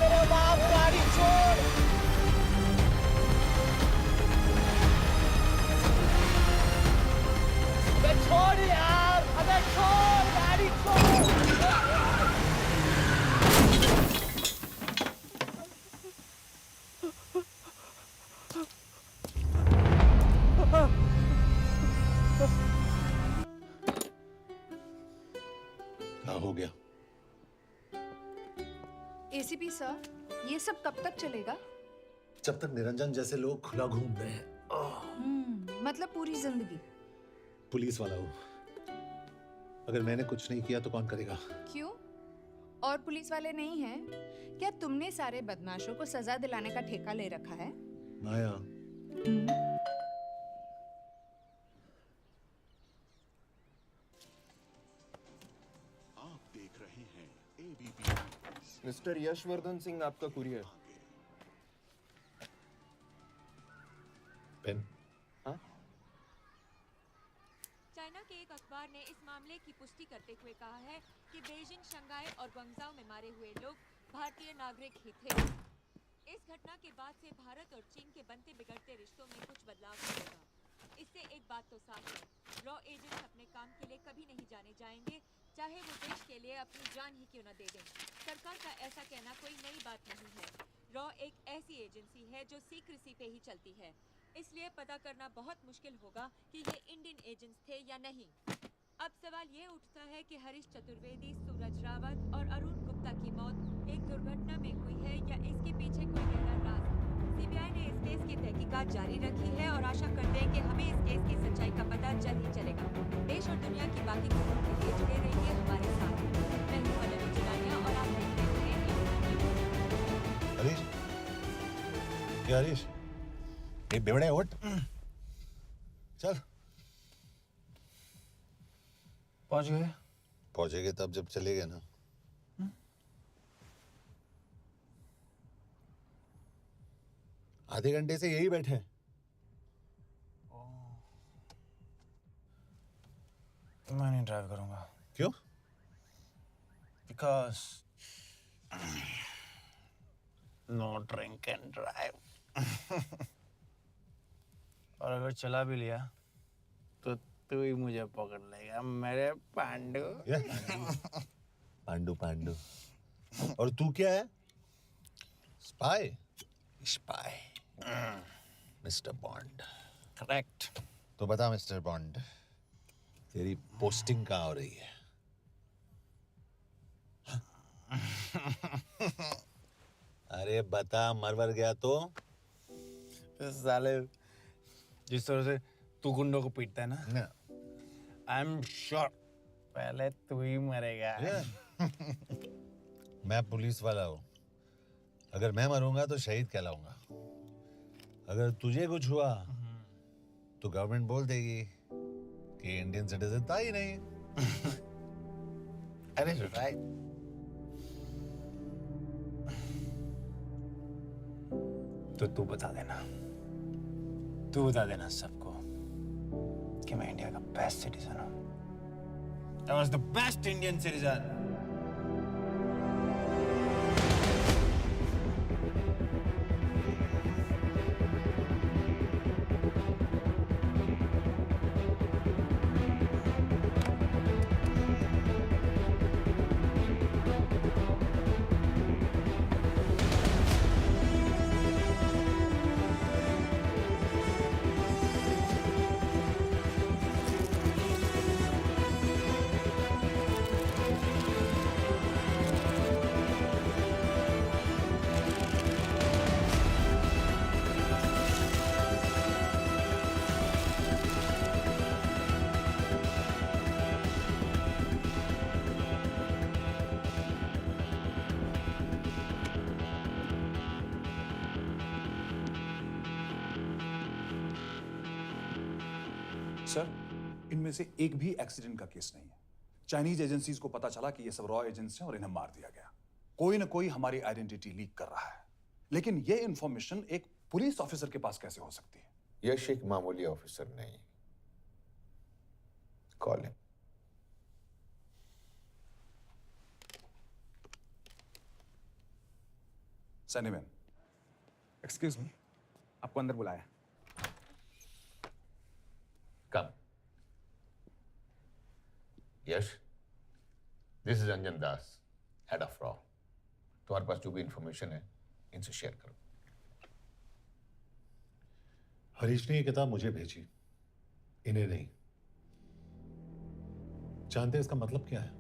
मेरे बाप गाड़ी छोड़। अबे छोड़ यार, अबे छोड़, गाड़ी छोड़। क्या हो गया? एसीपी सर, ये सब कब तक चलेगा? जब तक निरंजन जैसे लोग खुला घूम रहे हैं। मतलब पूरी जिंदगी? पुलिस वाला हूँ, अगर मैंने कुछ नहीं किया तो कौन करेगा? क्यों? और पुलिस वाले नहीं हैं? क्या तुमने सारे बदमाशों को सजा दिलाने का ठेका ले रखा है? माया, आप देख रहे हैं एबीपी। मिस्टर यशवर्धन सिंह, आपका कुरियर। पेन। हाँ? चाइना के एक अखबार ने इस मामले की पुष्टि करते हुए कहा है कि बीजिंग, शंघाई और ग्वांगझाओ में मारे हुए लोग भारतीय नागरिक ही थे। इस घटना के बाद से भारत और चीन के बनते बिगड़ते रिश्तों में कुछ बदलाव होगा। इससे एक बात तो साफ है, रॉ एजेंट्स अपने काम के लिए कभी नहीं जाने जाएंगे, चाहे वो देश के लिए अपनी जान ही क्यों न दे दें। सरकार का ऐसा कहना कोई नई बात नहीं है। रॉ एक ऐसी एजेंसी है जो सीक्रेसी पे ही चलती है, इसलिए पता करना बहुत मुश्किल होगा कि ये इंडियन एजेंट्स थे या नहीं। अब सवाल ये उठता है कि हरीश चतुर्वेदी, सूरज रावत और अरुण गुप्ता की मौत एक दुर्घटना में हुई है या इसके पीछे कोई गहरा राज है। सीबीआई ने इस केस की तहकीकात जारी रखी है और आशा करते हैं कि हमें इस केस की सच्चाई का पता जल्द ही चलेगा। देश और दुनिया की बाकी खबरों के लिए जुड़े रहिए हमारे साथ। मैं हूं पल्लवी जुलानिया और आप देख रहे हैं। हरीश, ये हरीश, ये बेवड़े उठ, चल। पहुंच गए? पहुंचेंगे तब जब चले गए ना। आधे घंटे से यही बैठे हैं। मैं नहीं ड्राइव करूंगा। क्यों? Because no drink and drive. और अगर चला भी लिया तो तू ही मुझे पकड़ लेगा, मेरे पांडु। पांडु पांडु। और तू क्या है? Spy? Spy. Mister bond. Correct. तो बता मिस्टर बॉन्ड, तेरी पोस्टिंग कहाँ हो रही है? अरे बता, मरवर गया तो? साले, जिस तरह से तू गुंडों को पीटता है ना, आई एम श्योर पहले तू ही मरेगा। मैं पुलिस वाला हूँ, अगर मैं मरूंगा तो शहीद कहलाऊंगा। अगर तुझे कुछ हुआ तो गवर्नमेंट बोल देगी कि इंडियन सिटीजन था ही नहीं। अरे राइट। तो तू बता देना सबको कि मैं इंडिया का बेस्ट सिटीजन हूँ। I was the best Indian citizen. Sir, इनमें से एक भी एक्सीडेंट का केस नहीं है। चाइनीज एजेंसीज को पता चला कि ये सब रॉ एजेंट्स हैं और इन्हें मार दिया गया। कोई ना कोई हमारी आइडेंटिटी लीक कर रहा है, लेकिन ये इंफॉर्मेशन एक पुलिस ऑफिसर के पास कैसे हो सकती है? यश एक मामूली ऑफिसर नहीं। Call him. Send him in. Excuse me, आपको अंदर बुलाया। Come. Yes. This is Anjan Das, head of RAW. तुम्हारे पास जो भी इंफॉर्मेशन है इनसे शेयर करो। हरीश ने ये किताब मुझे भेजी, इन्हें नहीं। जानते हैं इसका मतलब क्या है?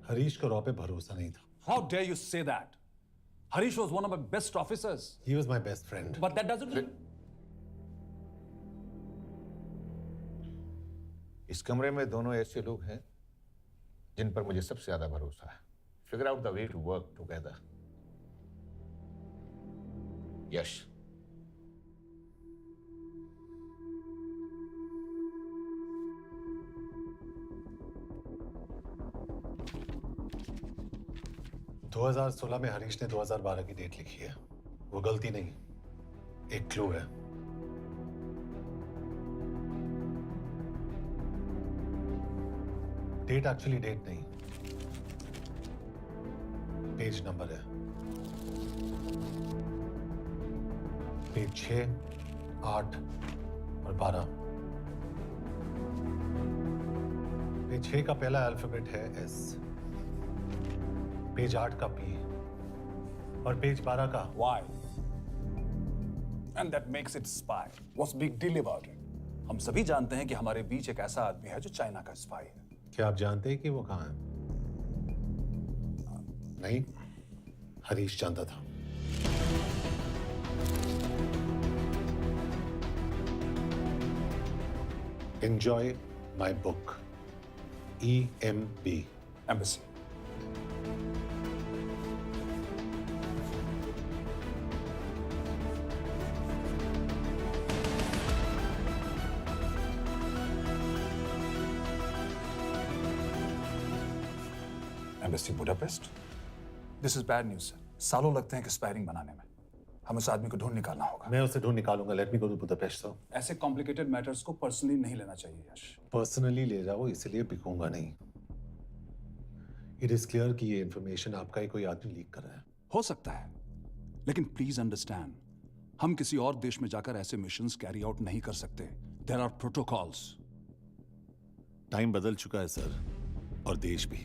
हरीश को रॉ पे भरोसा नहीं था। How dare you say that? Harish was one of my best officers. He was my best friend. But that doesn't... इस कमरे में दोनों ऐसे लोग हैं जिन पर मुझे सबसे ज्यादा भरोसा है। Figure out the way to work together. यश, दो 2016 में हरीश ने 2012 की डेट लिखी है। वो गलती नहीं, एक क्लू है। डेट एक्चुअली डेट नहीं, पेज नंबर है। पेज 6, 8 और 12। पेज 6 का पहला अल्फाबेट है एस, पेज 8 का पी और पेज 12 का Why? And that makes it spy. What's big deal about it? हम सभी जानते हैं कि हमारे बीच एक ऐसा आदमी है जो चाइना का स्पाई है। क्या आप जानते हैं कि वो कहाँ है? नहीं, हरीश जानता था। Enjoy my book. EMB. Embassy. Embassy Budapest? This is bad news, sir. सालों लगते हैं एक्सपायरिंग बनाने में। हमें उस आदमी को ढूंढ निकालना होगा। मैं उसे ढूंढ निकालूंगा। Let me go to Budapest sir. ऐसे कॉम्प्लिकेटेड मैटर्स को पर्सनली नहीं लेना चाहिए यश। पर्सनली ले जाओ, इसलिए बिकूंगा नहीं। इट इज क्लियर कि ये इंफॉर्मेशन आपका ही कोई आदमी लीक कर रहा है। हो सकता है, लेकिन प्लीज अंडरस्टैंड, हम किसी और देश में जाकर ऐसे मिशंस कैरी आउट नहीं कर सकते। There are protocols. टाइम बदल चुका है सर, और देश भी।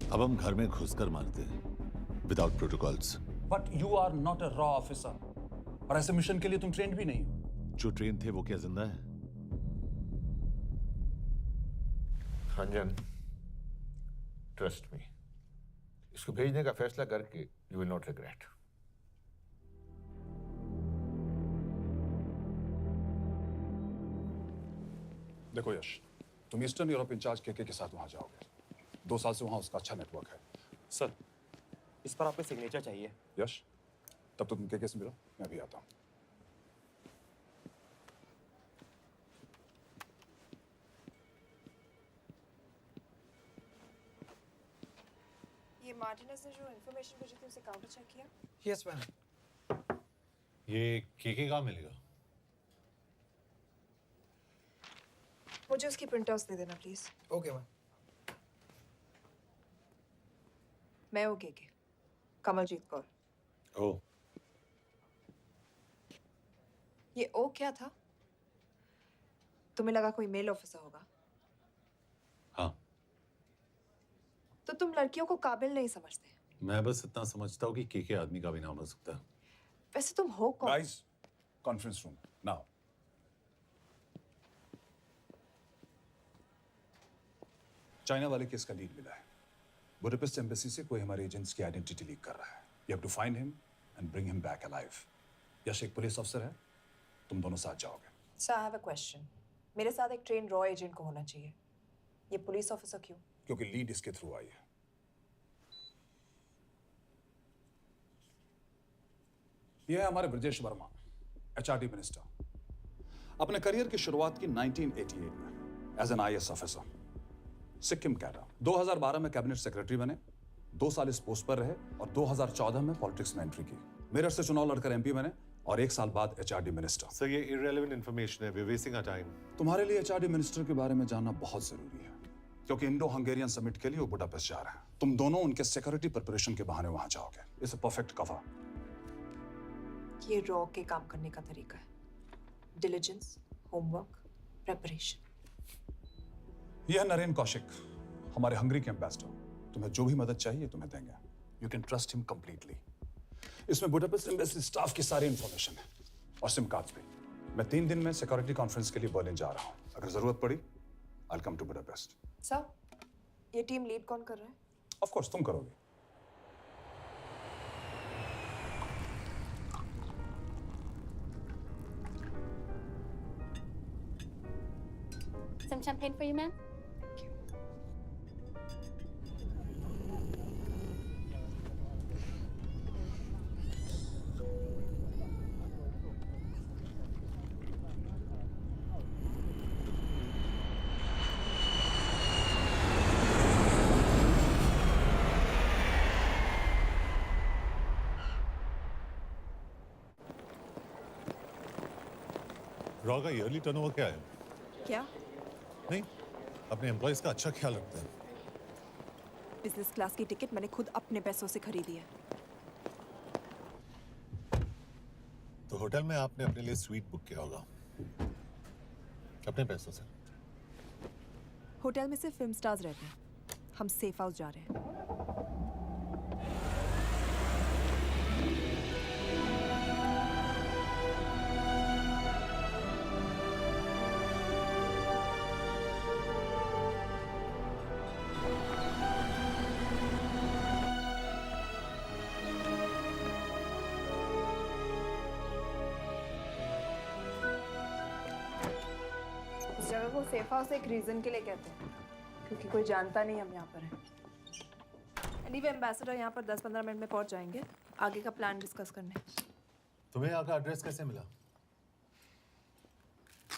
अब हम घर में घुसकर मारते हैं without protocols. But you are not a रॉ ऑफिसर, और ऐसे मिशन के लिए तुम ट्रेंड भी नहीं हो। जो ट्रेन थे वो क्या जिंदा है? अंजन, ट्रस्ट मी, इसको भेजने का फैसला करके यू विल नॉट रिग्रेट। देखो यश, तुम ईस्टर्न यूरोप इंचार्ज के साथ वहां जाओगे। 2 साल से वहां उसका अच्छा नेटवर्क है। सर, इस पर आपके सिग्नेचर चाहिए। यश, तब तो तुम के से मिलो, मैं भी आता हूं। ये मार्टिनेज ने जो इन्फॉर्मेशन भेजी थी उसे काउंटर चेक किया? Yes ma'am. ये केके कहाँ मिलेगा? मुझे उसकी प्रिंटआउट्स दे देना प्लीज। Okay ma'am. मैं हूँ केके, कमलजीत कौर। ओ, ये ओ क्या था? तुम्हें लगा कोई मेल ऑफिसर होगा? हाँ। तो तुम लड़कियों को काबिल नहीं समझते। मैं बस इतना समझता हूँ कि केके आदमी का भी नाम हो सकता है। वैसे तुम हो कौन? Guys, conference room now. China वाले केस का लीड मिला है। बुडापेस्ट एम्बेसी से कोई हमारे एजेंट्स की आइडेंटिटी लीक कर रहा है। You have to find him and bring him back alive. Yash एक पुलिस अफसर है, तुम दोनों साथ जाओगे। Sir, I have a question. मेरे साथ एक ट्रेन रॉ एजेंट को होना चाहिए। ये पुलिस ऑफिसर क्यों? क्योंकि लीड इसके थ्रू आई है। यह है हमारे ब्रजेश वर्मा, एचआरडी मिनिस्टर। अपने करियर की शुरुआत की 1988 में as an IAS officer, Sikkim cadre. 2012 में कैबिनेट सेक्रेटरी बने, 2 साल इस पोस्ट पर रहे और 2014 में पॉलिटिक्स में एंट्री की। मेरठ से चुनाव लड़कर एमपी बने और 1 साल बाद एचआरडी मिनिस्टर। सर, ये इररिलेवेंट इंफॉर्मेशन है, we are wasting our time. तुम्हारे लिए एचआरडी मिनिस्टर के बारे में जानना बहुत जरूरी है। क्योंकि इंडो हंगेरियन समिट के लिए वो बुडापेस्ट जा रहे हैं। तुम दोनों उनके सिक्योरिटी प्रिपरेशन के बहाने वहां जाओगे। It's a perfect cover. ये रॉ के काम करने का तरीका है। Diligence, homework, preparation. यह है नरेन कौशिक, हमारे हंगरी के एम्बेसडर। तुम्हें जो भी मदद चाहिए तुम्हें देंगे। You can trust him completely. इसमें बुडापेस्ट एम्बेसी स्टाफ की सारी इंफॉर्मेशन है और सिम कार्ड्स भी। मैं 3 दिन में सिक्योरिटी कॉन्फ्रेंस के लिए बर्लिन जा रहा हूँ। अगर जरूरत पड़ी I will come to Budapest. Sir, ये टीम लीड कौन कर रहा है? ऑफ कोर्स तुम करोगे। Some champagne for you, ma'am? Raw का ईयरली टर्नओवर क्या है? क्या? नहीं, अपने एम्प्लॉयज का अच्छा ख्याल रखते हैं। बिजनेस क्लास की टिकट मैंने खुद अपने पैसों से खरीदी है। तो होटल में आपने अपने लिए स्वीट बुक किया होगा अपने पैसों से। होटल में सिर्फ फिल्म स्टार्स रहते हैं। हम सेफ हाउस जा रहे हैं। इस जगह को सेफ हाउस एक रीजन के लिए कहते हैं, क्योंकि कोई जानता नहीं हम यहाँ पर हैं। एनीवे एम्बेसडर यहाँ पर 10-15 मिनट में पहुँच जाएंगे आगे का प्लान डिस्कस करने। तुम्हें यहाँ का एड्रेस कैसे मिला?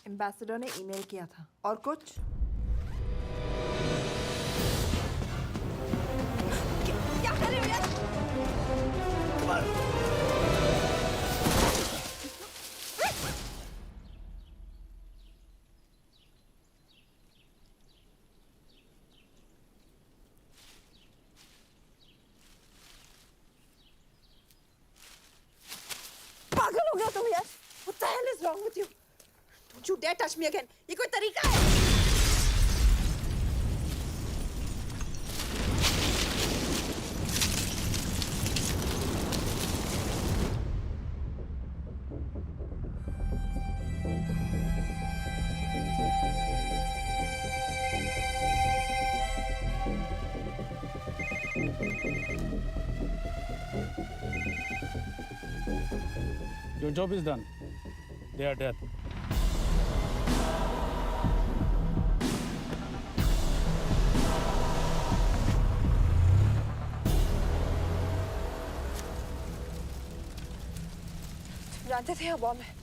एम्बेसडर ने ईमेल किया था। और कुछ? क्या कर रहे हो यार? पागल हो गया तुम यार? What the hell is wrong with you? Don't you dare touch me again. ये कोई तरीका है? Your job is done. They are dead. जानते थे ये बॉम्ब है।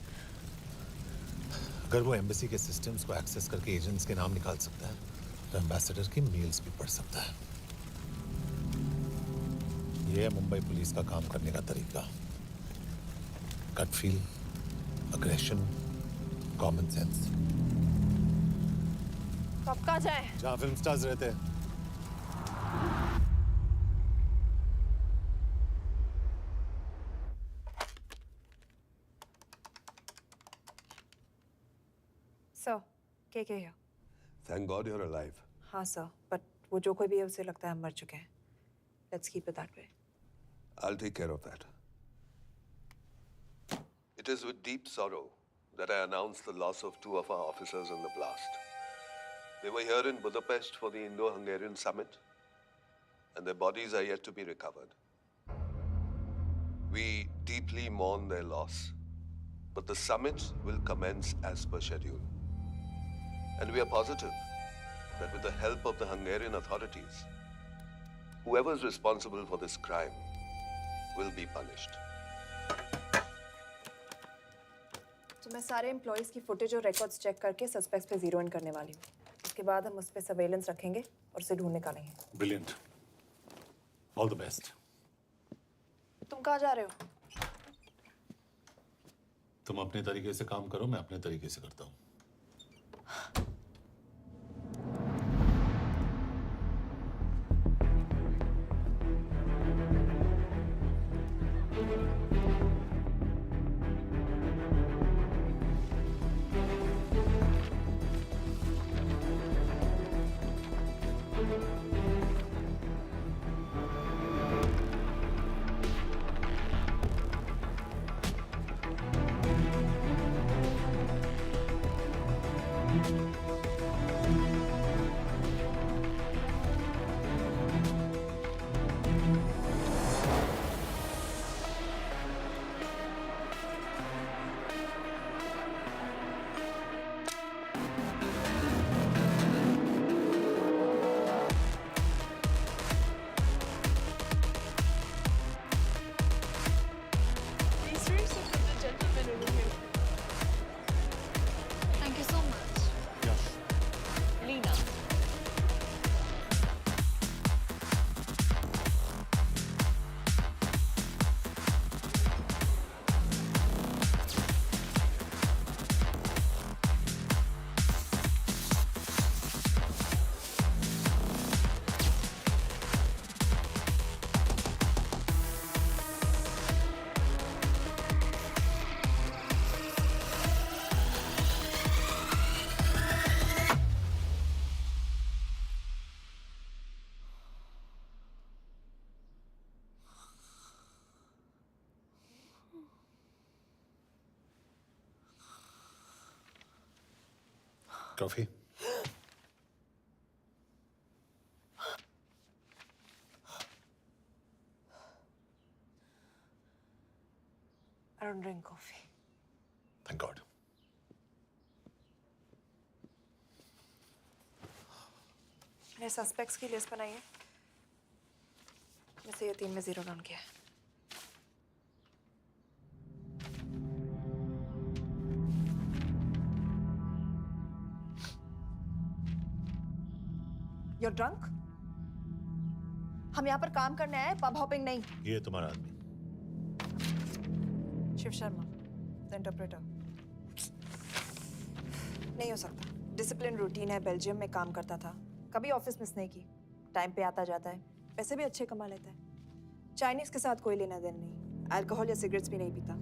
अगर वो एम्बेसी के सिस्टम्स को एक्सेस करके एजेंट्स के नाम निकाल सकता है तो एम्बेसडर की मेल्स भी पढ़ सकता है। ये है मुंबई पुलिस का काम करने का तरीका। Gut feel, aggression, common sense. कब कहाँ जाए? जहाँ फिल्म स्टार्स रहते हैं। सर, के here? Thank God you're alive. हाँ सर, but वो जो कोई भी है उसे लगता है हम मर चुके हैं। Let's keep it that way. I'll take care of that. It is with deep sorrow that I announce the loss of 2 of our officers in the blast. They were here in Budapest for the Indo-Hungarian summit, and their bodies are yet to be recovered. We deeply mourn their loss, but the summit will commence as per schedule. And we are positive that with the help of the Hungarian authorities, whoever is responsible for this crime will be punished. तो मैं सारे employees की footage और records check करके suspects पे zero in करने वाली हूँ। उसके बाद हम उस पे सर्वेलेंस रखेंगे और उसे ढूंढ निकालेंगे। ब्रिलियंट। All the best. तुम कहाँ जा रहे हो? तुम अपने तरीके से काम करो, मैं अपने तरीके से करता हूँ। These rooms are for the gentlemen over here. Thank you so much. Lena. Coffee? I don't drink coffee. Thank God. मैंने सस्पेक्ट्स की लिस्ट बनाई है। मैं से ये 3 में 0 डाउन किया है। You're drunk? हम यहाँ पर काम करने आए, पब हॉपिंग नहीं। ये तुम्हारा आदमी। Shiv Sharma, the interpreter. नहीं हो सकता। डिसिप्लिन रूटीन है, बेल्जियम में काम करता था, कभी ऑफिस मिस नहीं की, टाइम पे आता जाता है, पैसे भी अच्छे कमा लेता है। चाइनीज के साथ कोई लेना देना नहीं, अल्कोहल या सिगरेट्स भी नहीं पीता,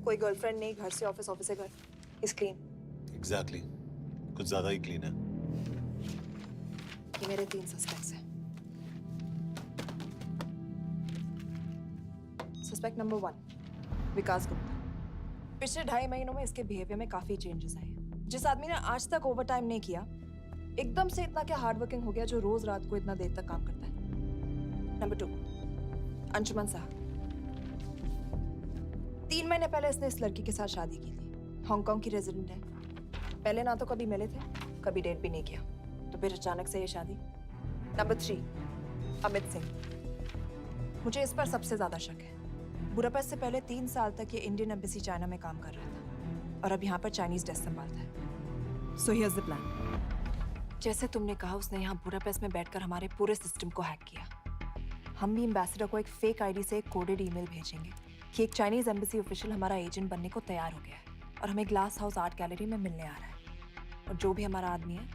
कोई गर्लफ्रेंड नहीं, घर से ऑफिस, ऑफिस से घर। Is clean. एग्जैक्टली, कुछ ज्यादा ही क्लीन है। ये मेरे 3 सस्पेक्ट्स हैं। सस्पेक्ट नंबर 1, विकास गुप्ता। पिछले 2.5 महीनों में इसके बिहेवियर में काफी चेंजेस आए हैं। जिस आदमी ने आज तक ओवर टाइम नहीं किया, एकदम से इतना क्या हार्ड वर्किंग हो गया जो रोज रात को इतना देर तक काम करता है। नंबर 2, अंशुमन शाह। 3 महीने पहले इसने इस लड़की के साथ शादी की थी। हांगकांग की रेजिडेंट है। पहले ना तो कभी मिले थे, कभी डेट भी नहीं किया, तो फिर अचानक से ये शादी। नंबर 3, अमित सिंह। मुझे इस पर सबसे ज्यादा शक है। बुडापेस्ट से पहले 3 साल तक ये इंडियन एम्बेसी चाइना में काम कर रहा था और अब यहाँ पर चाइनीज डेस्क संभालता है। So here's the plan. जैसे तुमने कहा, उसने यहाँ बुडापेस्ट में बैठकर हमारे पूरे सिस्टम को हैक किया। हम भी एम्बेसडर को एक फेक आईडी से एक कोडेड ईमेल भेजेंगे कि एक चाइनीज एम्बेसी ऑफिशियल हमारा एजेंट बनने को तैयार हो गया है और हमें ग्लास हाउस आर्ट गैलरी में मिलने आ रहा है। और जो भी हमारा आदमी है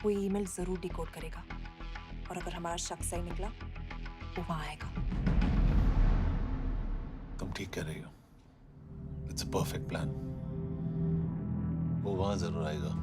वो ईमेल जरूर डिकोड करेगा और अगर हमारा शक सही निकला वो वहां आएगा। तुम ठीक कह रही हो। It's a perfect plan. वो वहां जरूर आएगा।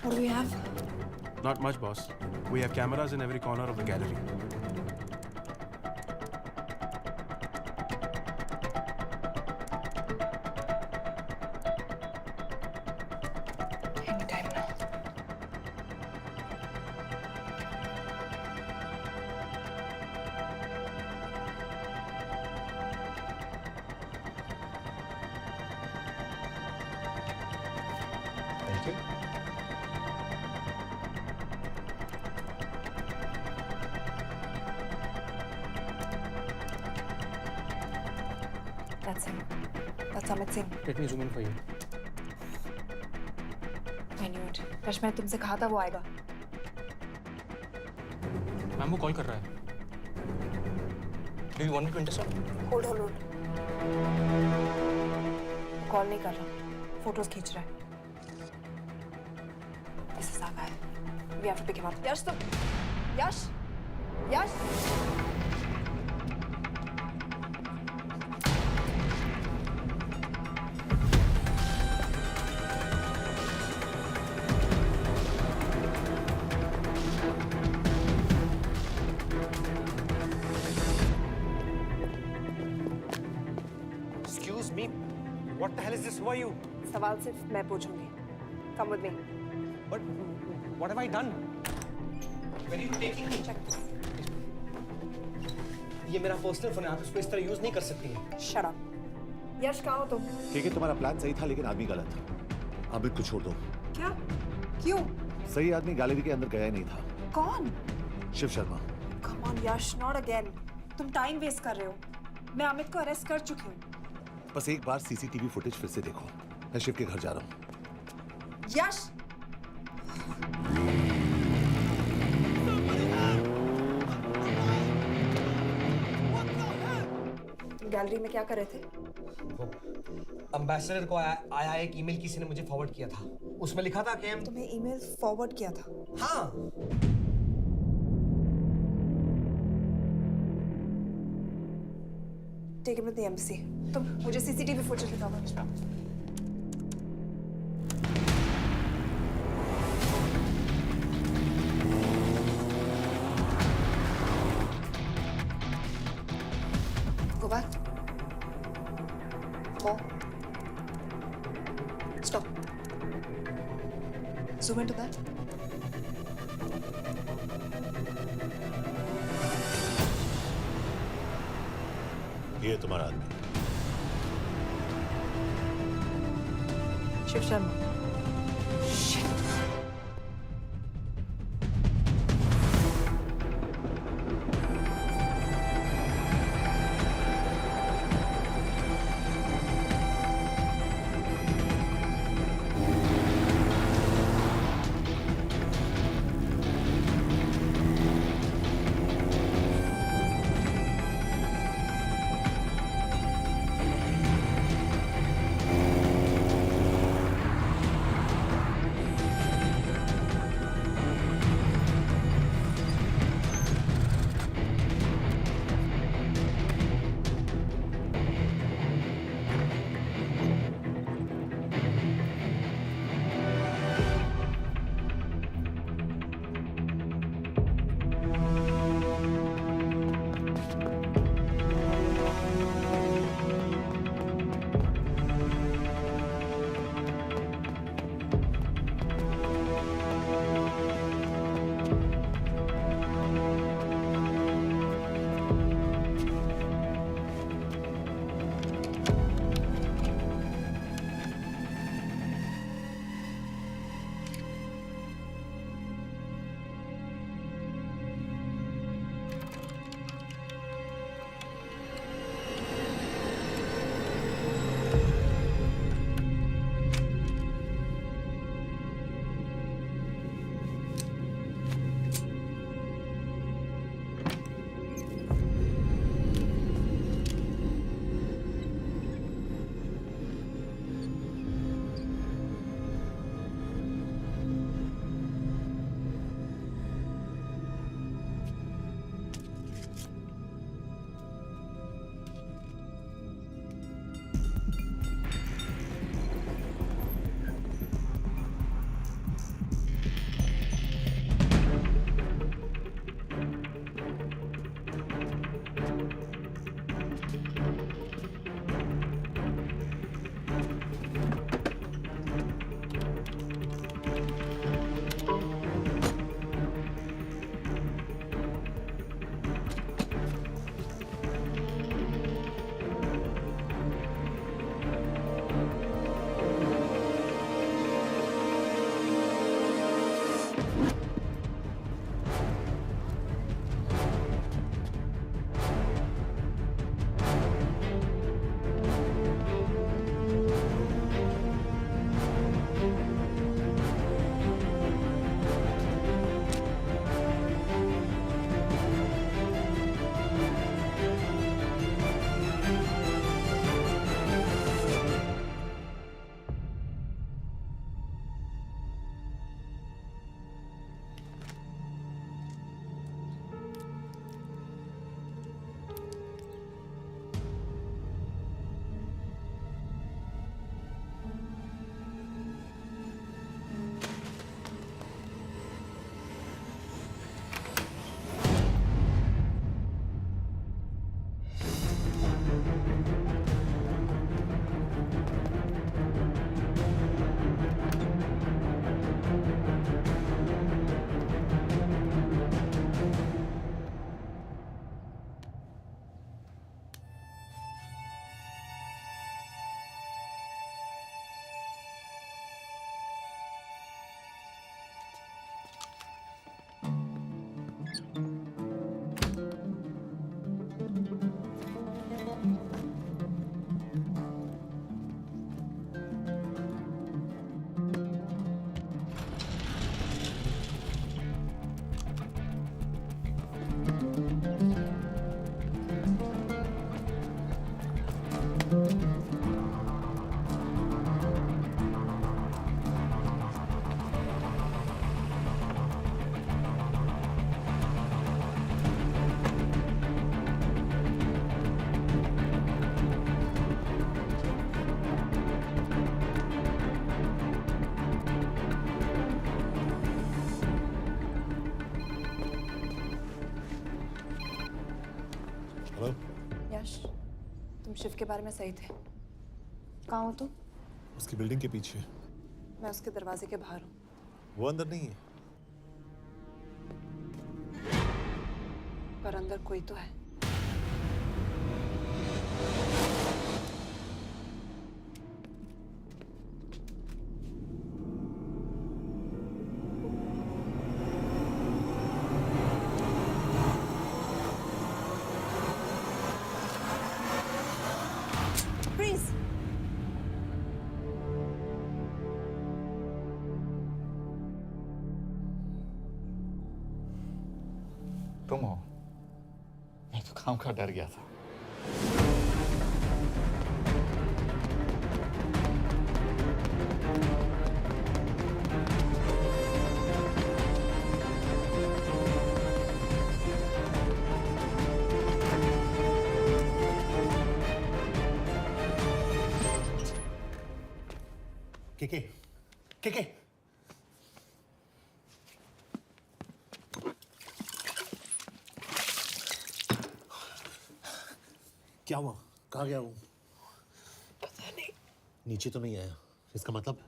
What do we have? Not much, boss. We have cameras in every corner of the gallery. Anytime now. Thank you. That's him. That's Amit Singh. Let me zoom in for you. I knew it. Rush मैंने तुमसे कहा था वो आएगा. Ma'am वो call कर रहा है. Do you want me to intercept? Hold. Call नहीं कर रहा. फोटोज खींच रहा है. This is our guy. We have to pick him up. यश तुम. यश. Excuse me. What the hell is this? Who are you? सवाल सिर्फ मैं पूछूंगी. Come with me. But what have I done? Where are you taking me? Check this. ये मेरा personal phone है. आप इसको इस तरह यूज नहीं कर सकती हैं. Shut up. यश कहाँ हो तुम? ठीक है, तुम्हारा प्लान सही था लेकिन आदमी गलत था. अमित को छोड़ दो. क्या? क्यों? सही आदमी गैलरी के अंदर गया ही नहीं था. कौन? Shiv Sharma. Come on Yash, not again. तुम टाइम वेस्ट कर रहे हो. मैं अमित को अरेस्ट कर चुकी हूँ. बस एक बार सीसीटीवी फुटेज फिर से देखो. मैं शिव के घर जा रहा हूँ. यश. गैलरी में क्या कर रहे थे? एम्बेसडर को आया एक ईमेल किसी ने मुझे फॉरवर्ड किया था. उसमें लिखा था कि तुम्हें ईमेल फॉरवर्ड किया था? हाँ. Take him to the embassy. तुम मुझे सीसीटीवी फुटेज दिखाओ. Go back. More. Stop. Zoom into that. ये तुम्हारा आदमी. शिव शर्मा. तुम शिव के बारे में सही थे। कहाँ हो तुम? उसकी बिल्डिंग के पीछे। मैं उसके दरवाजे के बाहर हूँ। वो अंदर नहीं है। पर अंदर कोई तो है। Freeze! तुम हो? मैं तो काम का डर गया था। के क्या हुआ? कहाँ गया वो? पता नहीं। नीचे तो नहीं आया, इसका मतलब?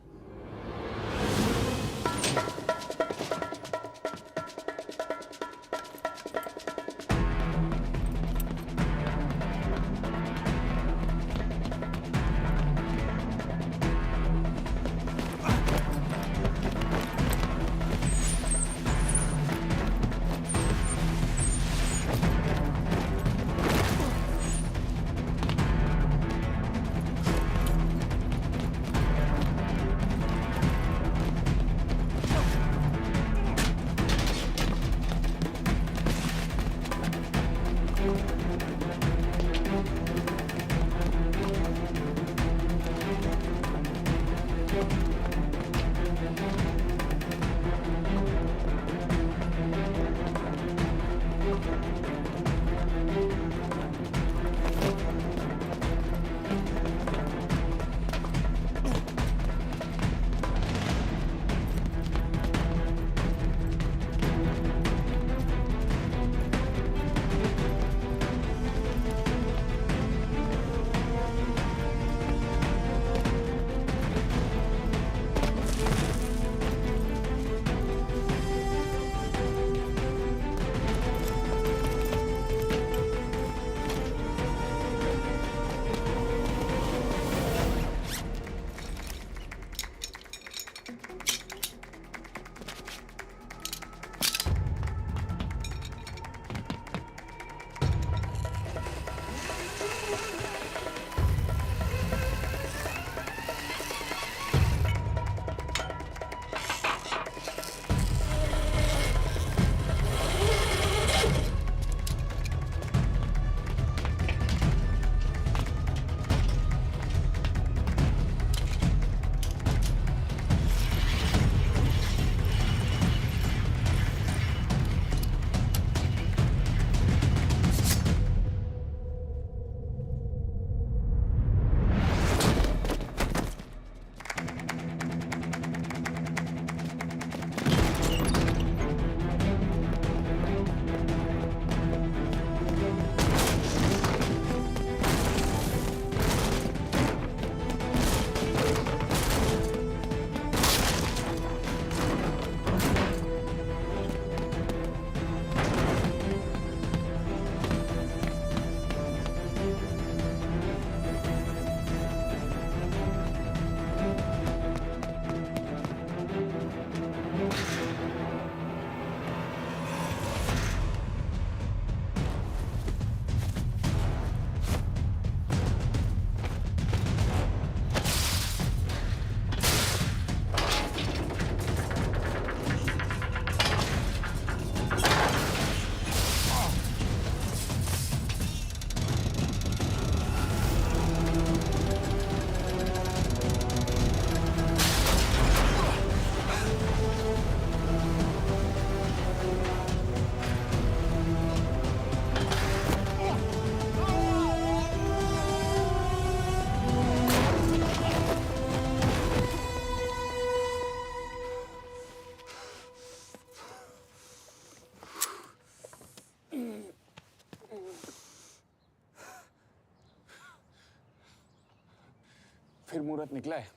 फिर मुहूर्त निकला है।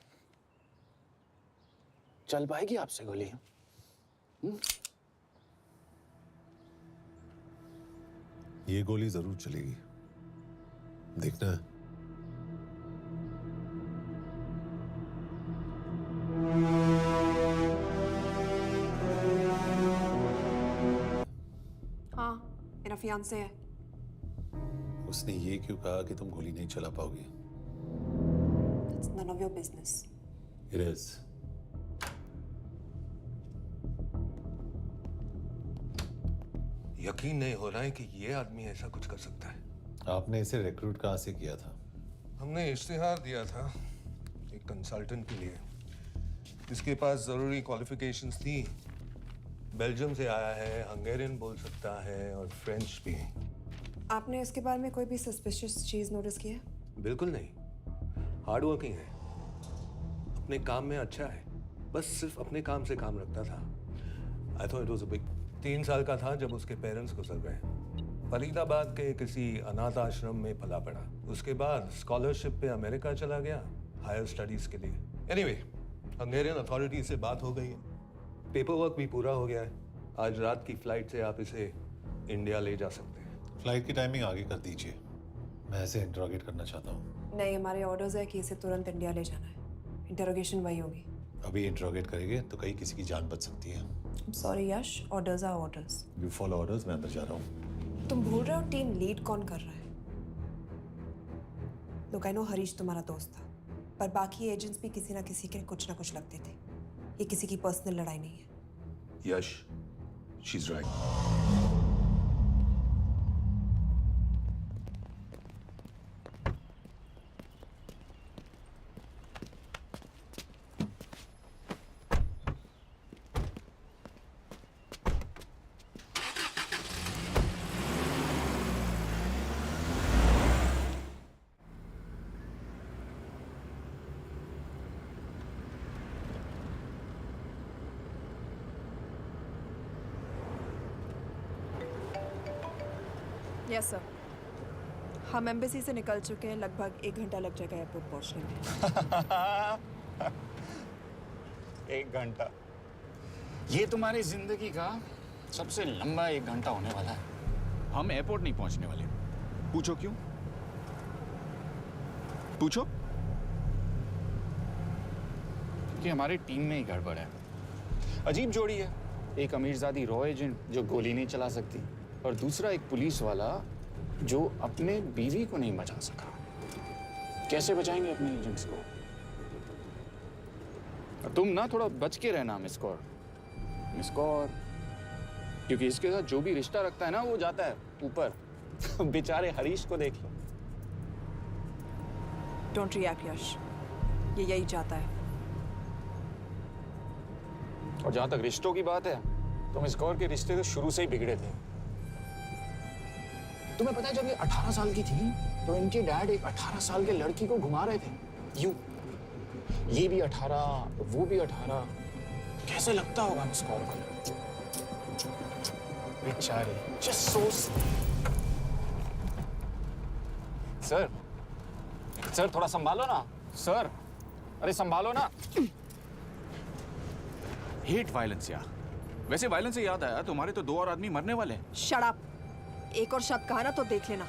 चल पाएगी आपसे गोली? ये गोली जरूर चलेगी, देखना है। हाँ, मेरा फियांसे है। उसने ये क्यों कहा कि तुम गोली नहीं चला पाओगी? It's none of your business. It is. यकीन नहीं हो रहा है कि ये आदमी ऐसा कुछ कर सकता है। आपने इसे रिक्रूट कहाँ से किया था? हमने इश्तिहार दिया था एक कंसल्टेंट के लिए। इसके पास जरूरी क्वालिफिकेशंस थी। बेल्जियम से आया है, हंगेरियन बोल सकता है और फ्रेंच भी। आपने इसके बारे में कोई भी सस्पिशियस चीज नोटिस की है? बिल्कुल नहीं, हार्ड वर्किंग है, अपने काम में अच्छा है, बस सिर्फ अपने काम से काम रखता था। I thought it was a big. 3 साल का था जब उसके पेरेंट्स गुजर गए। फरीदाबाद के किसी अनाथ आश्रम में पला पड़ा। उसके बाद स्कॉलरशिप पे अमेरिका चला गया हायर स्टडीज के लिए। एनीवे, हंगेरियन अथॉरिटी से बात हो गई है, पेपर वर्क भी पूरा हो गया है। आज रात की फ्लाइट से आप इसे इंडिया ले जा सकते हैं। फ्लाइट की टाइमिंग आगे कर दीजिए, मैं इसे इंटरोगेट करना चाहता हूँ। नहीं, हमारे ऑर्डर्स है कि इसे तुरंत इंडिया ले जाना है। इंटरोगेशन वही होगी। अभी इंटरोगेट करेंगे तो कहीं किसी की जान बच सकती है। Sorry Yash, orders are orders. You follow orders, मैं अंदर जा रहा हूँ। तुम भूल रहे हो टीम लीड कौन कर रहा है? लोग आई नो हरीश तुम्हारा दोस्त था, पर बाकी एजेंट्स भी किसी ना किसी के कुछ ना कुछ लगते थे। ये किसी की पर्सनल लड़ाई नहीं है। Yash, she is right. Yes sir, हम एम्बेसी से निकल चुके हैं। लगभग 1 घंटा लग जाएगा एयरपोर्ट पहुंचने में। 1 घंटा? ये तुम्हारी जिंदगी का सबसे लंबा 1 घंटा होने वाला है। हम एयरपोर्ट नहीं पहुंचने वाले। पूछो क्यों? पूछो। कि हमारी टीम में ही गड़बड़ है। अजीब जोड़ी है, एक अमीरजादी रॉ एजेंट जो गोली नहीं चला सकती और दूसरा एक पुलिस वाला जो अपने बीवी को नहीं बचा सका। कैसे बचाएंगे अपने एजेंट्स को? तुम ना थोड़ा बच के रहना मिस्कौर, क्योंकि इसके साथ जो भी रिश्ता रखता है ना वो जाता है ऊपर। बेचारे हरीश को देख लो। डोंट रिएक्ट यश, ये यही चाहता है। और जहां तक रिश्तों की बात है तो मिस्कौर के रिश्ते तो शुरू से ही बिगड़े थे। तुम्हें पता है जब ये 18 साल की थी तो इनके डैड एक 18 साल के लड़की को घुमा रहे थे यूं। ये भी 18, वो भी 18। कैसे लगता होगा मिस्कौर को? बेचारे। Just so. सर थोड़ा संभालो ना सर। अरे संभालो ना। हेट वायलेंस यार। वैसे वायलेंस से याद आया, तुम्हारे तो 2 और आदमी मरने वाले हैं। Shut up. एक और शब्द कहा ना तो देख लेना।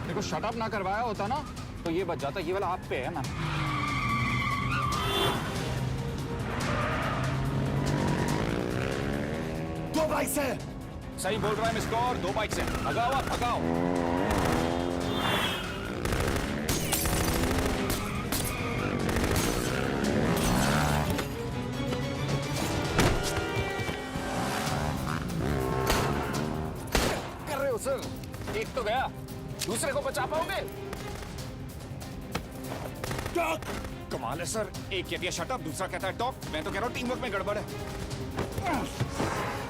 देखो शट अप ना करवाया होता ना तो ये बच जाता। ये वाला आप पे है ना। दो बाइक से। सही बोल रहा है मिस्कौर, 2 बाइक से। भगाओ आप, भगाओ। सर एक तो गया, दूसरे को बचा पाओगे? टॉक। कमाल है सर, एक कहती है शट अप, दूसरा कहता है टॉक। मैं तो कह रहा हूँ टीम वर्क में गड़बड़ है।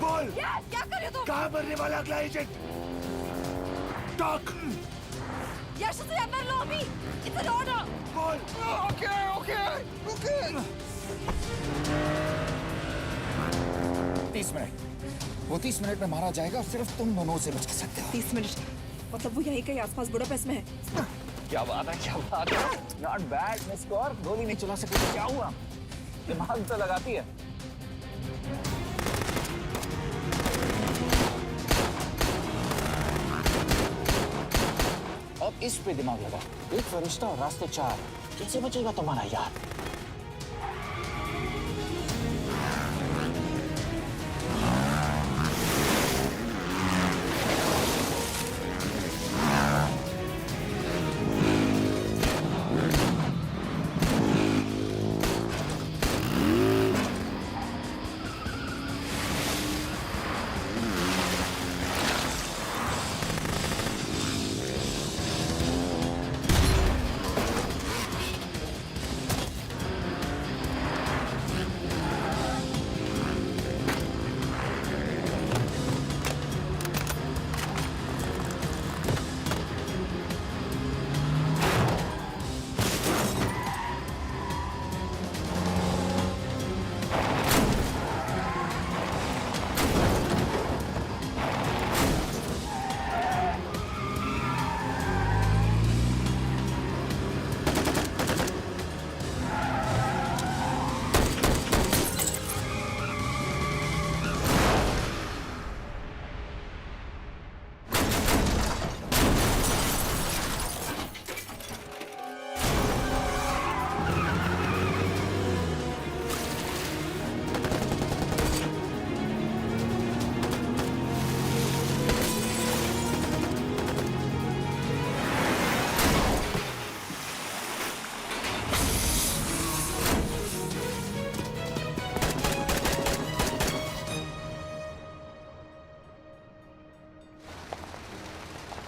बोल क्या कर रहे हो तुम? कहाँ मरने वाला अगला एजेंट? टॉक। यश से अंदर लो अभी। It's an order. बोल। ओके। वो 30 मिनट में मारा जाएगा, सिर्फ तुम दोनों से बचा सकते हो। 30 मिनट मतलब वो यहीं कहीं आसपास बुडापेस्ट में है। क्या बात है, क्या बात है। नॉट बैड मिस कौर, गोली नहीं चला सके तो क्या हुआ, दिमाग तो लगाती है। अब इस पे दिमाग लगा। एक फरिश्ता और रास्ते 4, कैसे बचेगा तुम्हारा यार?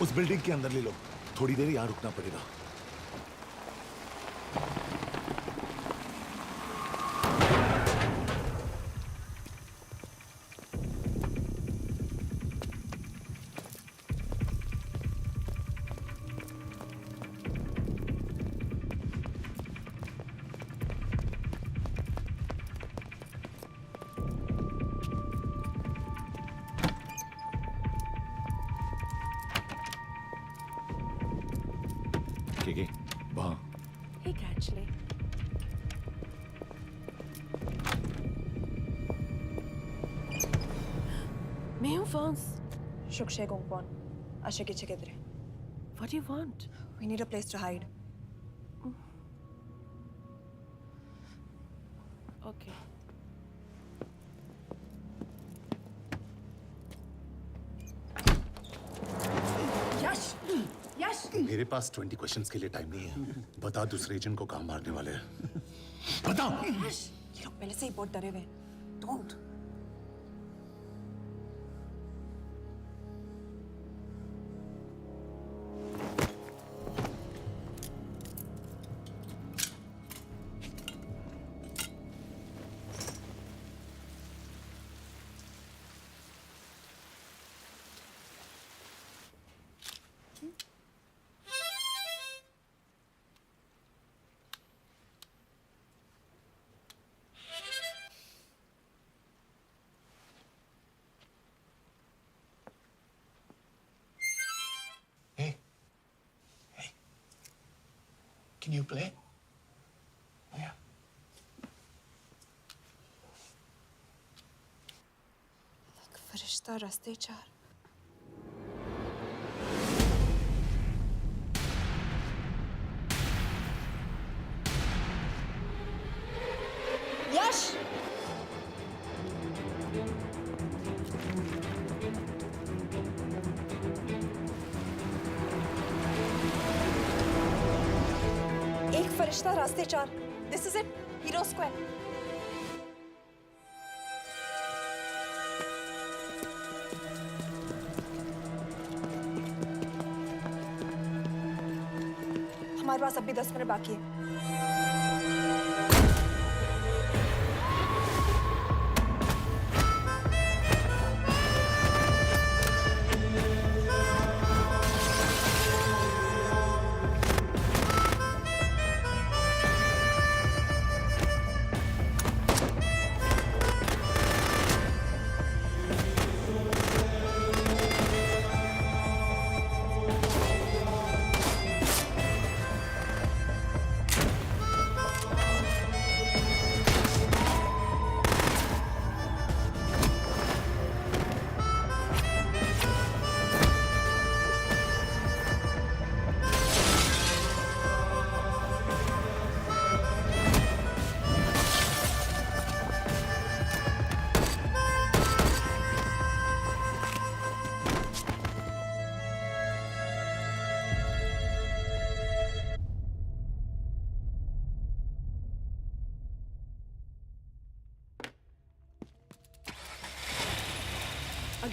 उस बिल्डिंग के अंदर ले लो, थोड़ी देर यहां रुकना पड़ेगा। वहाँ Hey, actually. मैं हूँ फ्रांस। शुक्शे गोंगपॉन, आशा की चिकेदरे। What do you want? We need a place to hide. Okay. यश, यश। मेरे पास 20 क्वेश्चंस के लिए टाइम नहीं है। बता दूसरे एजेंट को कहाँ मारने वाले हैं। बता। ये लोग पहले से ही बहुत डरे हुए हैं। Don't. Can you play? Yeah. एक फरिश्ता रास्ते 4। यश! एक फरिश्ता रास्ते 4। This is it. Hero Square. हमारे पास अभी 10 मिनट बाकी है।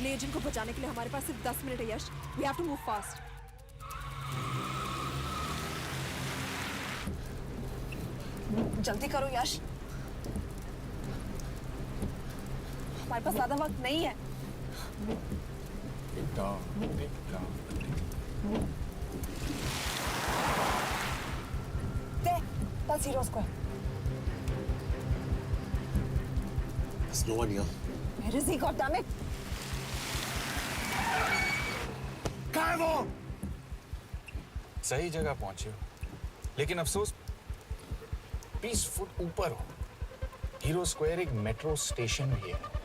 गोली एजेंट को बचाने के लिए हमारे पास सिर्फ 10 मिनट है Yash. We have to move fast. जल्दी करो यश, हमारे पास ज्यादा वक्त नहीं है। That's Hero Square. There's no one here. Where is he? Goddammit! कहाँ है वो? सही जगह पहुंचे हो, लेकिन अफसोस 20 फुट ऊपर हो। हीरो स्क्वायर एक मेट्रो स्टेशन भी है।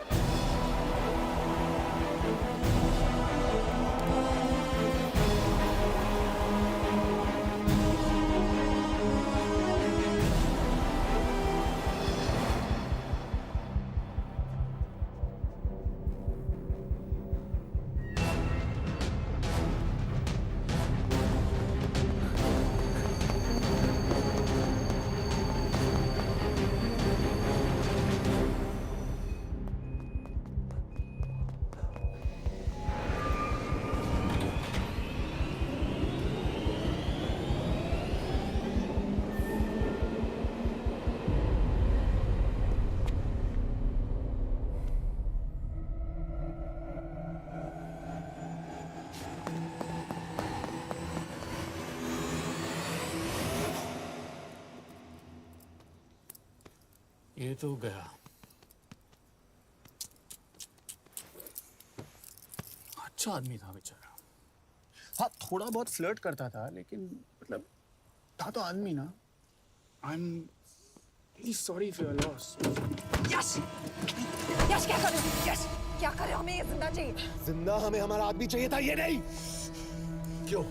ये तो गया। अच्छा आदमी था बेचारा। हाँ, थोड़ा बहुत फ्लर्ट करता था, लेकिन मतलब था तो आदमी ना। I am really sorry for your loss. Yash! Yash क्या कर रहे हो? यश! क्या कर रहे हो? हमें ये जिंदा चाहिए। जिंदा हमें हमारा आदमी चाहिए था, ये नहीं। क्यों?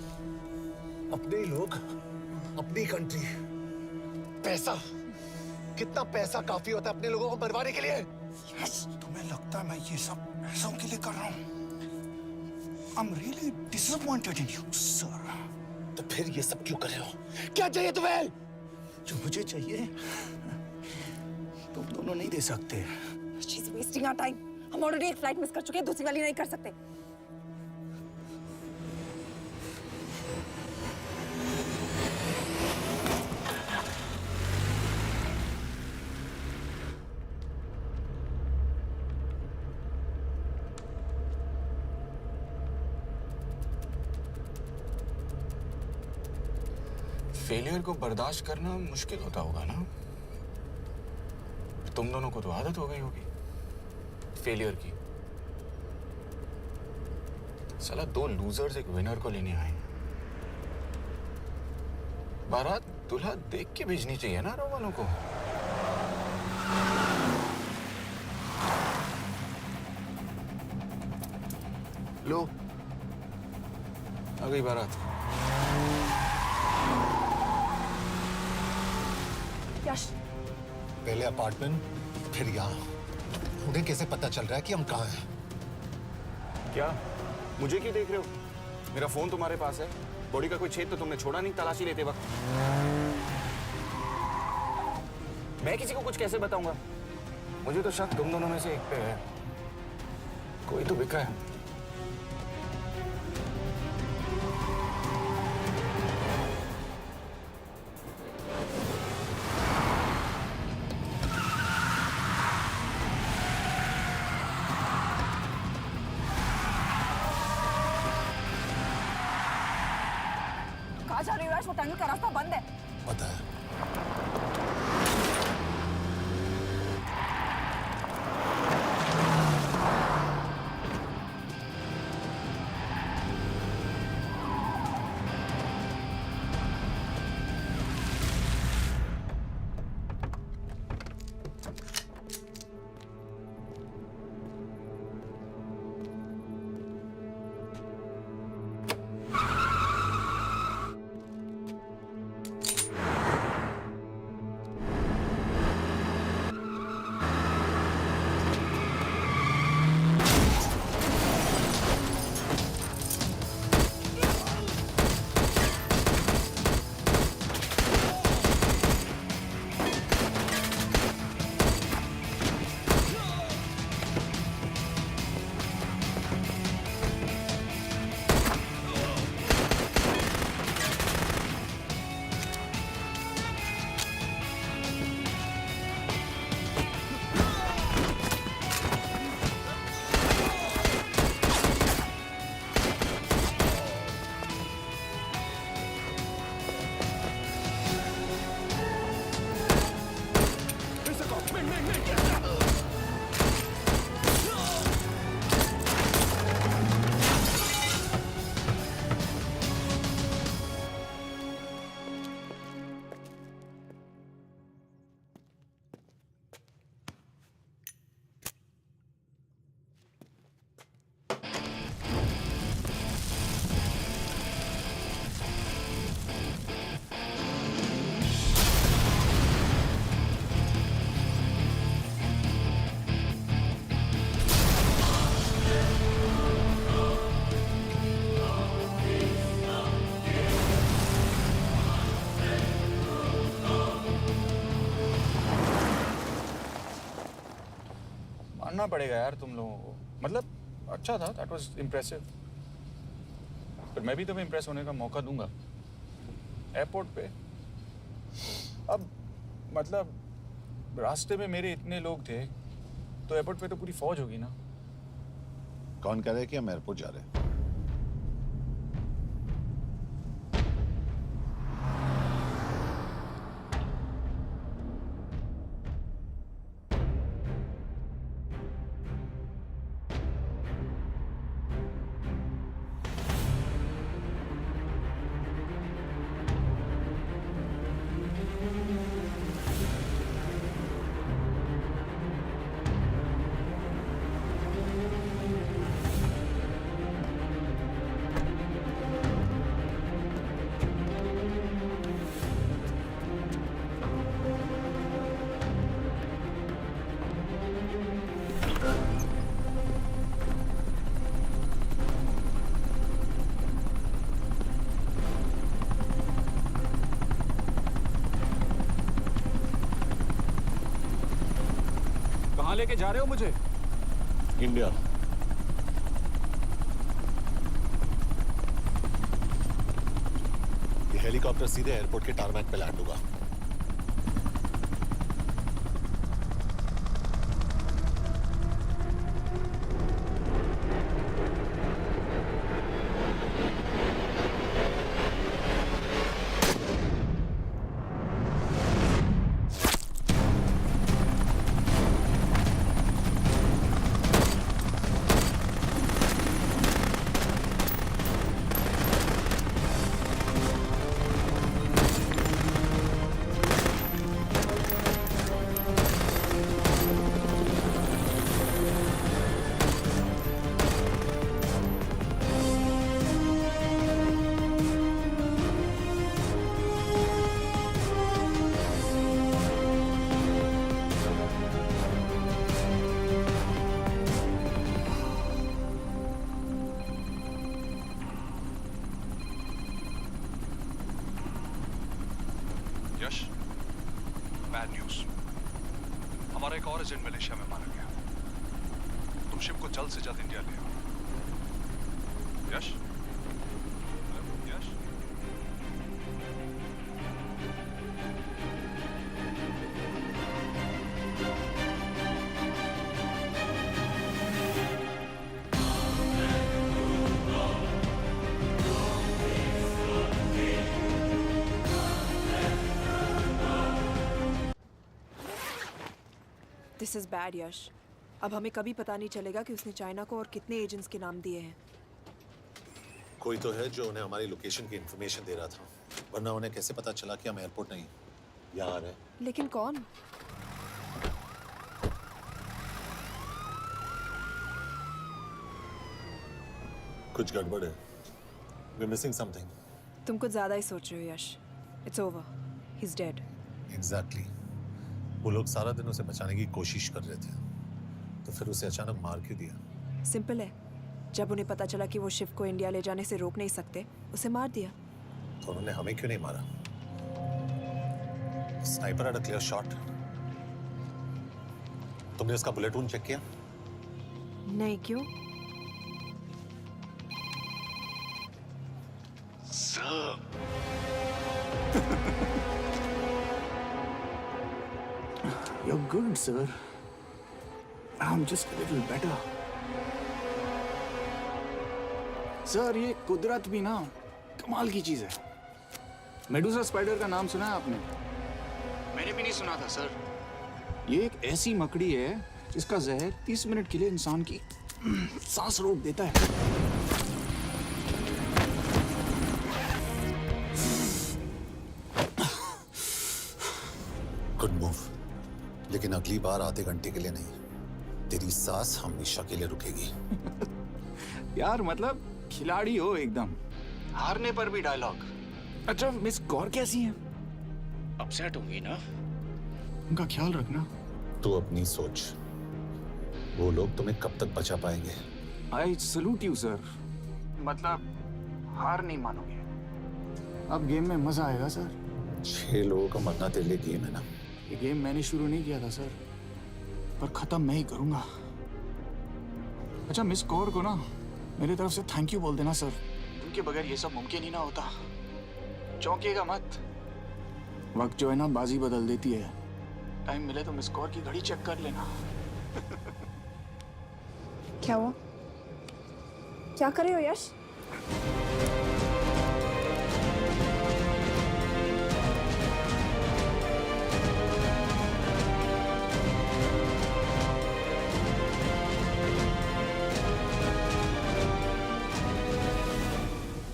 अपने ही लोग, अपनी कंट्री, पैसा। कितना पैसा काफी होता है अपने लोगों को मरवाने के लिए? यस, तुम्हें लगता है मैं ये सब पैसों के लिए कर रहा हूँ? I'm really disappointed in you, sir. तो फिर ये सब क्यों कर रहे हो? क्या चाहिए तुम्हें? जो मुझे चाहिए, तुम दोनों नहीं दे सकते। She's wasting our time. हम ऑलरेडी एक फ्लाइट मिस कर चुके हैं, दूसरी वाली नहीं कर सकते। फेलियर को बर्दाश्त करना मुश्किल होता होगा ना? तुम दोनों को तो आदत हो गई होगी फेलियर की। साला 2 लूजर्स एक विनर को लेने आए। बारात दूल्हा देख के भेजनी चाहिए ना रो वालों को। लो, आ गई बारात। यश, पहले अपार्टमेंट, फिर यहाँ। उन्हें कैसे पता चल रहा है कि हम कहाँ हैं? क्या मुझे क्यों देख रहे हो? मेरा फोन तुम्हारे पास है। बॉडी का कोई छेद तो तुमने छोड़ा नहीं तलाशी लेते वक्त। मैं किसी को कुछ कैसे बताऊंगा? मुझे तो शक तुम दोनों में से एक पे है। कोई तो बिका है। जा रही हो यश? वो टनल का रास्ता बंद है। पता है। करना पड़ेगा यार तुम लोगों को। मतलब अच्छा था, दैट वाज इम्प्रेसिव। पर मैं भी तुम्हें इम्प्रेस होने का मौका दूंगा एयरपोर्ट पे। अब मतलब रास्ते में मेरे इतने लोग थे, तो एयरपोर्ट पे तो पूरी फौज होगी ना। कौन कह रहा है कि हम एयरपोर्ट जा रहे हैं? कहाँ लेके जा रहे हो मुझे? इंडिया। ये हेलीकॉप्टर सीधे एयरपोर्ट के टारमैक पे लैंड होगा। यश, बैड न्यूज। हमारा एक और एजेंट मलेशिया में मारा गया। तुम शिप को जल्द से जल्द इंडिया ले आओ। यश? यश? दिस इज बैड यश। अब हमें कभी पता नहीं चलेगा कि उसने चाइना को और कितने एजेंट्स के नाम दिए हैं। कोई तो है जो उन्हें हमारी लोकेशन की इंफॉर्मेशन दे रहा था, वरना उन्हें कैसे पता चला कि हम एयरपोर्ट नहीं यहाँ आ रहे हैं? लेकिन कौन? कुछ गड़बड़ है। We're missing something. तुम कुछ ज्यादा ही सोच रहे हो Yash. It's over, he is dead. Exactly. वो लोग सारा दिन उसे बचाने की कोशिश कर रहे थे, तो फिर उसे अचानक मार क्यों दिया? सिंपल है, जब उन्हें पता चला कि वो शिव को इंडिया ले जाने से रोक नहीं सकते, उसे मार दिया। तो उन्होंने हमें क्यों नहीं मारा? Sniper had a clear shot. तुमने उसका बुलेट वुंड चेक किया? नहीं, क्यों? You're good, sir. I'm just a little better. Sir, ये कुदरत भी ना कमाल की चीज है। मेडुसा स्पाइडर का नाम सुना है आपने? मैंने भी नहीं सुना था सर। ये एक ऐसी मकड़ी है जिसका जहर 30 मिनट के लिए इंसान की सांस रोक देता है। गुड मूव, लेकिन अगली बार आधे घंटे के लिए नहीं, तेरी सांस हमेशा के लिए रुकेगी। यार मतलब खिलाड़ी हो एकदम, हारने पर भी डायलॉग। अच्छा, मिस कौर कैसी हैं? अपसेट होंगी ना? उनका ख्याल रखना। तू अपनी सोच, वो लोग तुम्हें कब तक बचा पाएंगे? I salute you sir. मतलब हार नहीं मानोगे। अब गेम में मजा आएगा सर। 6 लोगों का मरना तेरे लिए गेम है ना? ये गेम मैंने शुरू नहीं किया था सर, पर खत्म मैं ही करूंगा। अच्छा, मिस कौर को ना मेरी तरफ से थैंक यू बोल देना सर। उनके बगैर ये सब मुमकिन ही ना होता। चौंकिएगा मत। वक्त जो है ना बाजी बदल देती है। टाइम मिले तो मिस कौर की घड़ी चेक कर लेना। क्या हुआ? क्या कर रहे हो यश?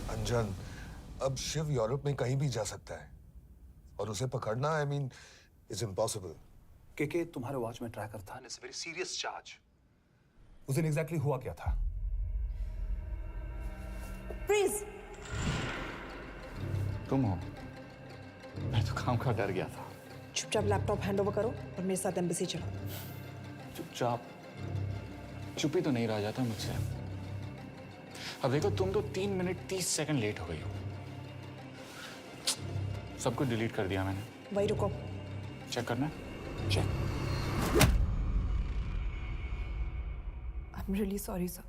अंजन, अब शिव यूरोप में कहीं भी जा सकता है और उसे पकड़ना आई मीन इज इम्पॉसिबल। के तुम्हारे वॉच में ट्रैकर था, it's a very serious charge. उस दिन एग्जैक्टली हुआ क्या था? प्लीज। तुम हो? मैं तो काम का डर गया था। चुपचाप लैपटॉप हैंड ओवर करो और मेरे साथ एम्बेसी चलो। चुपचाप? चुप ही तो नहीं रहा जाता मुझसे। अब देखो, तुम तो 3 मिनट 30 सेकंड लेट हो गई हो। सब कुछ डिलीट कर दिया मैंने। वही रुको। चेक करना है? Check. I am really sorry sir.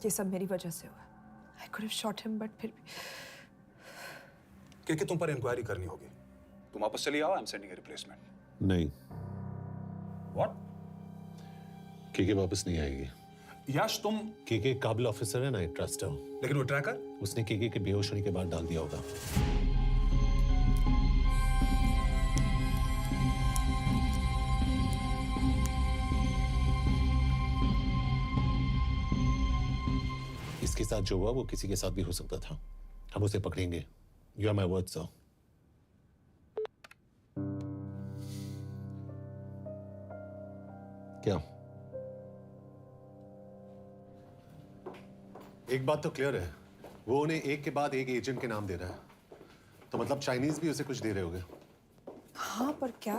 ये सब मेरी वजह से हुआ। I could have shot him but फिर भी। के तुम पर इंक्वायरी करनी होगी। तुम वापस चली आओ, I am sending a replacement. नहीं। व्हाट? के वापस नहीं आएगी। यश, तुम के काबिल ऑफिसर है ना, आई ट्रस्ट है। लेकिन वो ट्रैकर? उसने के बेहोश होने के बाद डाल दिया होगा। इसके साथ जो हुआ वो किसी के साथ भी हो सकता था। हम उसे पकड़ेंगे। You are my word sir. क्या? एक बात तो क्लियर है, वो उन्हें एक के बाद एक एजेंट के नाम दे रहा है, तो मतलब चाइनीज भी उसे कुछ दे रहे होंगे। हाँ, पर क्या?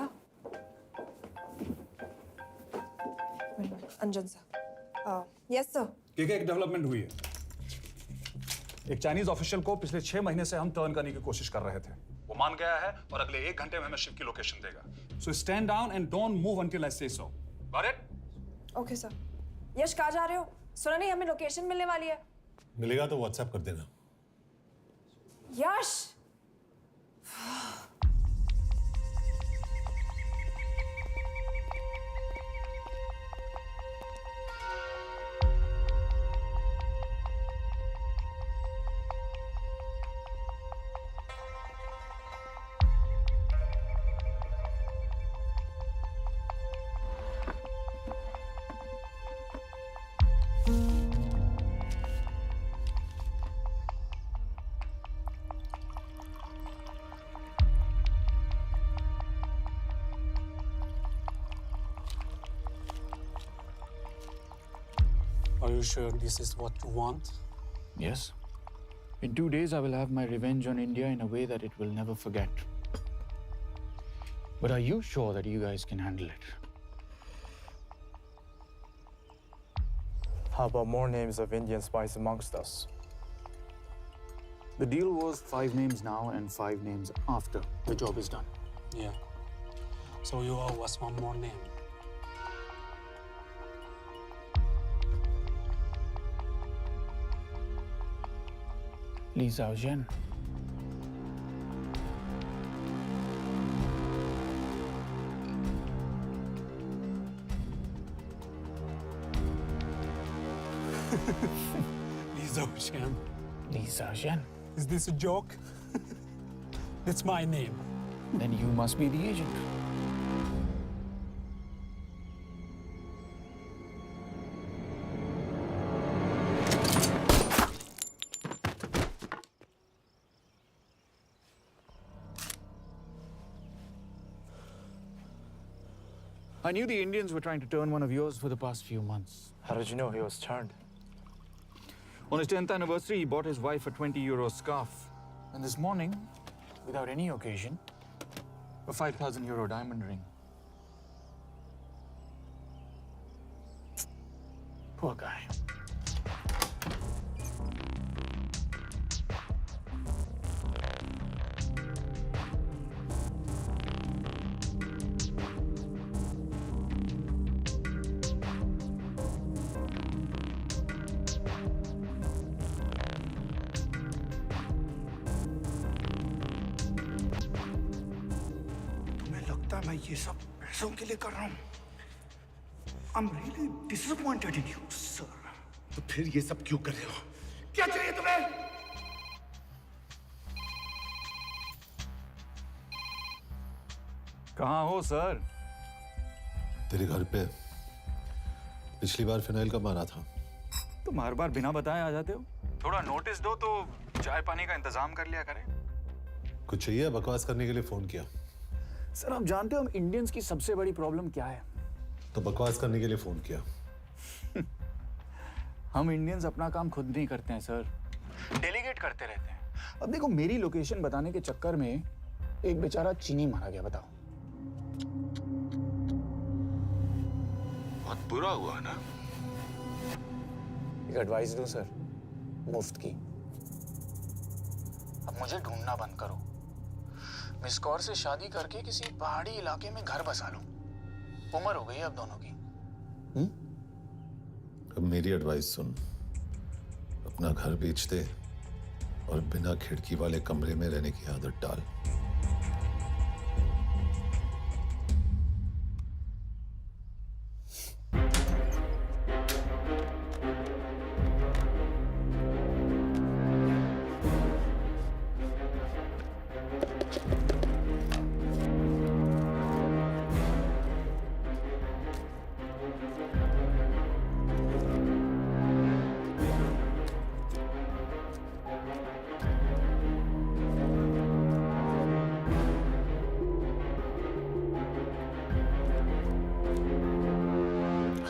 अंजन सर। Yes sir. एक डेवलपमेंट हुई है। एक चाइनीज ऑफिशियल को पिछले 6 महीने से हम टर्न करने की कोशिश कर रहे थे। वो मान गया है और अगले 1 घंटे में हमें शिव की लोकेशन देगा। So stand down and don't move until I say so. Got it? Okay sir. Yash, कहाँ जा रहे हो? सुना नहीं, हमें लोकेशन मिलने वाली है। मिलेगा तो व्हाट्सएप कर देना। यश! Are you sure this is what you want? Yes. In 2 days, I will have my revenge on India in a way that it will never forget. But are you sure that you guys can handle it? How about more names of Indian spies amongst us? The deal was 5 names now and 5 names after the job is done. Yeah. So you owe us one more name. Li Xiaojian. Li Xiaojian. Li Xiaojian. Is this a joke? That's my name. Then you must be the agent. I knew the Indians were trying to turn one of yours for the past few months. How did you know he was turned? On his 10th anniversary, he bought his wife a 20-euro scarf. And this morning, without any occasion, a 5,000-euro diamond ring. Poor guy. लगता है मैं ये सब पैसों के लिए कर रहा हूँ। I'm really disappointed in you, sir. तो फिर ये सब क्यों कर रहे हो? क्या चाहिए तुम्हें? कहाँ हो सर? तेरे घर पे पिछली बार फिनाइल कब मारा था? तो बार बार बिना बताए आ जाते हो। थोड़ा नोटिस दो तो चाय पानी का इंतजाम कर लिया करें। कुछ चाहिए? बकवास करने के लिए फोन किया? सर आप जानते हो हम इंडियंस की सबसे बड़ी प्रॉब्लम क्या है? तो बकवास करने के लिए फोन किया? हम इंडियंस अपना काम खुद नहीं करते हैं सर, डेलीगेट करते रहते हैं। अब देखो मेरी लोकेशन बताने के चक्कर में एक बेचारा चीनी मारा गया, बताओ। बहुत बुरा हुआ ना? एक एडवाइस दो सर, मुफ्त की। अब मुझे ढूंढना बंद करो, मिस कौर से शादी करके किसी पहाड़ी इलाके में घर बसा लो। उम्र हो गई है अब दोनों की। अब मेरी एडवाइस सुन, अपना घर बेच दे और बिना खिड़की वाले कमरे में रहने की आदत डाल।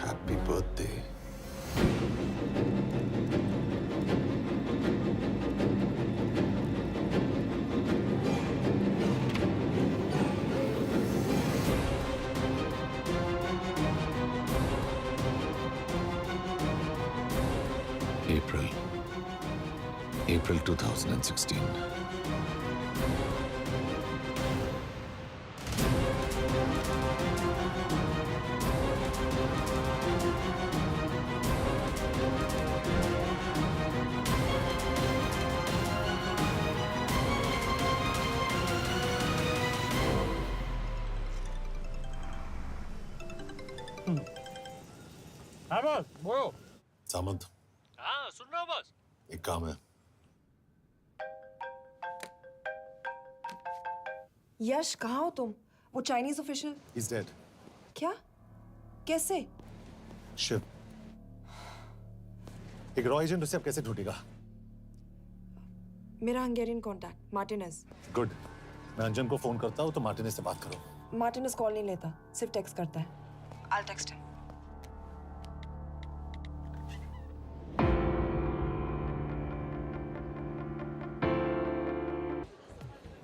Happy birthday. April 2016. हाँ बॉस, बोलो। सामंत, हाँ सुन रहा हूँ बॉस। एक काम है। यश कहाँ हो तुम? वो चाइनीज ऑफिशियल He's dead. क्या? कैसे? शिव, एक रॉ एजेंट उसे अब कैसे ढूंढेगा? मेरा हंगेरियन कॉन्टैक्ट मार्टिनेज। गुड, मैं अंजन को फोन करता हूँ तो मार्टिनेज से बात करो। मार्टिनेज कॉल नहीं लेता, सिर्फ टेक्स्ट करता है। I'll text him.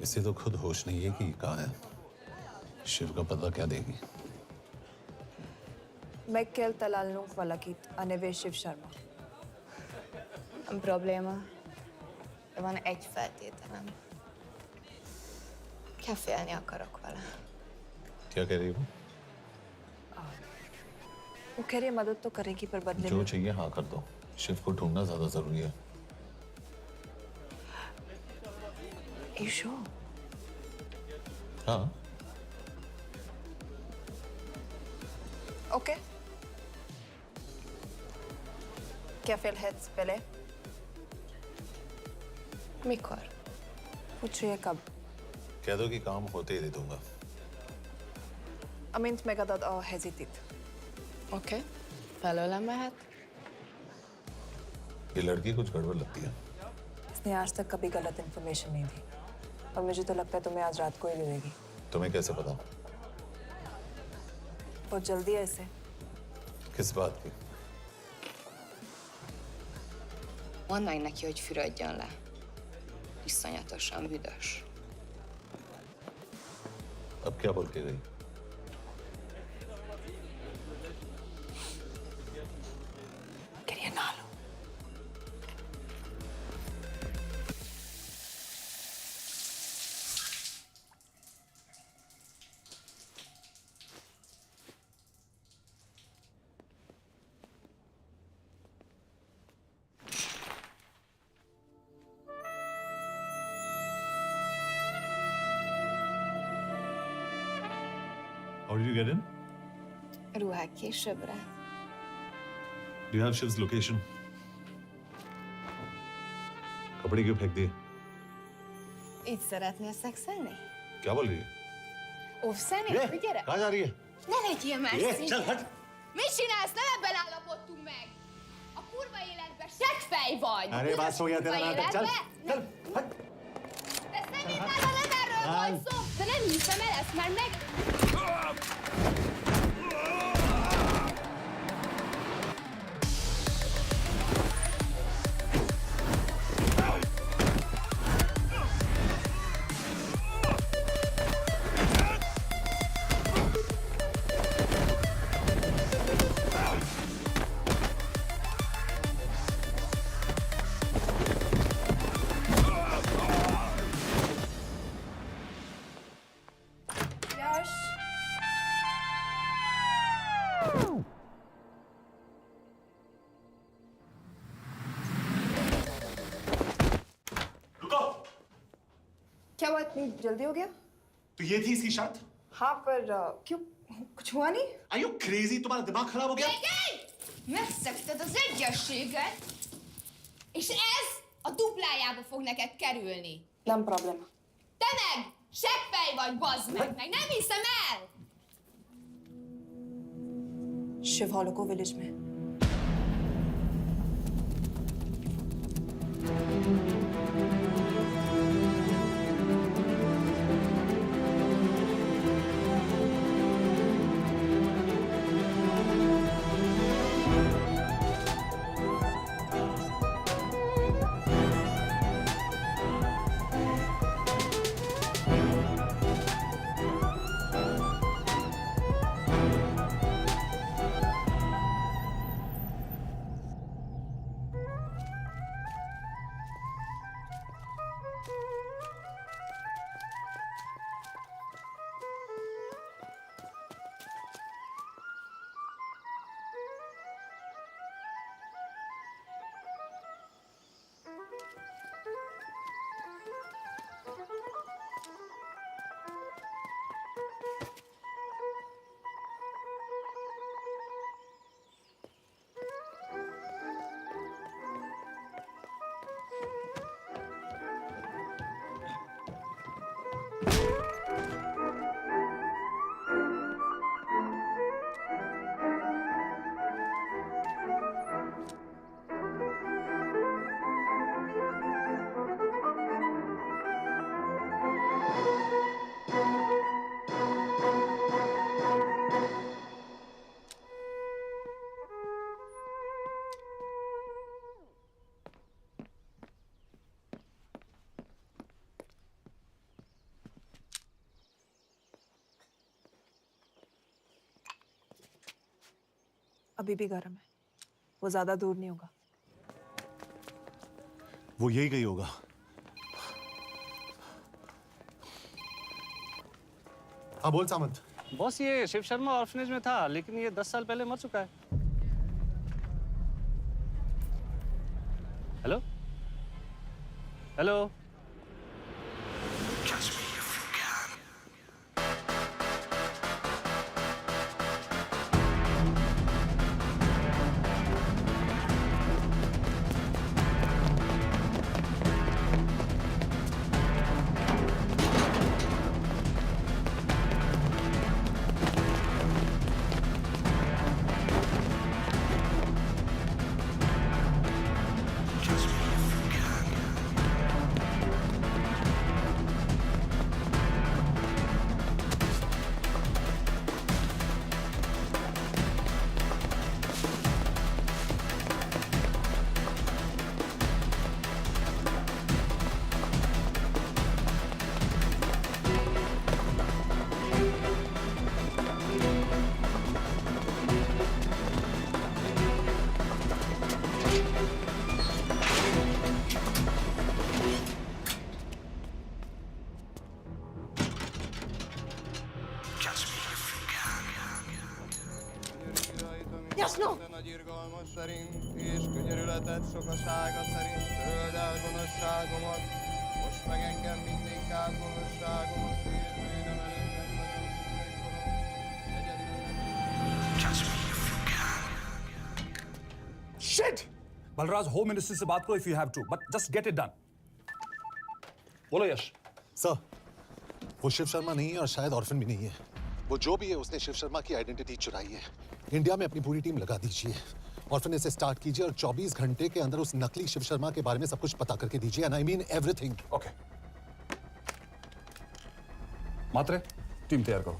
इसे तो खुद होश नहीं है कि कहाँ है। शिव का पता क्या देगी? Mekkel találnunk valakit, a neve Shiv Sharma. Probléma. Van egy feltételem. Kefélni akarok vele. क्या कह रही हो? वो कह रही है मदद तो करेगी पर बदले जो में। चाहिए हाँ कर दो। शिव को ढूंढना ज्यादा जरूरी है। You sure? हाँ। Okay. Kefél heads pele? Mikor? पूछ रही है कब? कह दो कि काम होते ही दे दूंगा। Amint megadod a hezitit. Oké. Felőlem mehet? ये लड़की कुछ गड़बड़ लगती है। इसने आज तक कभी गलत इन्फॉर्मेशन नहीं दी और मुझे तो लगता है तुम्हें आज रात को ही दे देगी। तुम्हें कैसे पता? बहुत जल्दी है इसे। किस बात की? Mondd meg neki, hogy fürödjön le. Iszonyatosan büdös. अब क्या बोल के गई? करिए ना लो। How did you get in? Ruhák későbbre. Do you have Shiv's location? कपड़े क्यों फेंक दिए? Így szeretnél szexelni? क्या बोल रही है? Óvszeni? ये, Gyere! कहाँ जा रही है? Ne legyél már ये, színes! चल हट! Mit csinálsz? Nem ebben állapodtunk meg! A kurva életben seggfej vagy! अरे बात हो गया तेरा नाटक चल चल हट De szerintem nem erről van szó! De nem hiszem el, ezt már meg... यश रुको क्या हुआ, इतनी जल्दी हो गया? तो ये थी इसकी शर्त? हाँ पर क्यों, कुछ हुआ नहीं? Are you crazy? तुम्हारा दिमाग खराब हो गया? Megszegted az egyességet, és ez a duplájába fog neked kerülni. Nem problema. Te meg seggfej vagy, bazd meg nem hiszem el! Shiv हॉलोको विलेज में। अभी भी गर्म है, वो ज्यादा दूर नहीं होगा। वो यही गई होगा। हाँ बोल सामंत। बॉस ये शिव शर्मा ऑर्फनेज में था, लेकिन ये 10 साल पहले मर चुका है। Hello hello Jasno! Nagy irgalmas szerint, és könyörületed sokasága szerint töröld el gonoszságomat, most meg engem mindinkább gonoszságomat, és védem el engem nagyon Balraj, home ministry से बात करो if you have to, but just get it done. बोलो यश। Sir, वो शिव शर्मा नहीं है और शायद orphan भी नहीं है। वो जो भी है उसने शिव शर्मा की आइडेंटिटी चुराई है। इंडिया में अपनी पूरी टीम लगा दीजिए, ऑर्फनेज से स्टार्ट कीजिए और 24 घंटे के अंदर उस नकली शिव शर्मा के बारे में सब कुछ पता करके दीजिए। And I mean everything. Okay. Matre, team तैयार करो।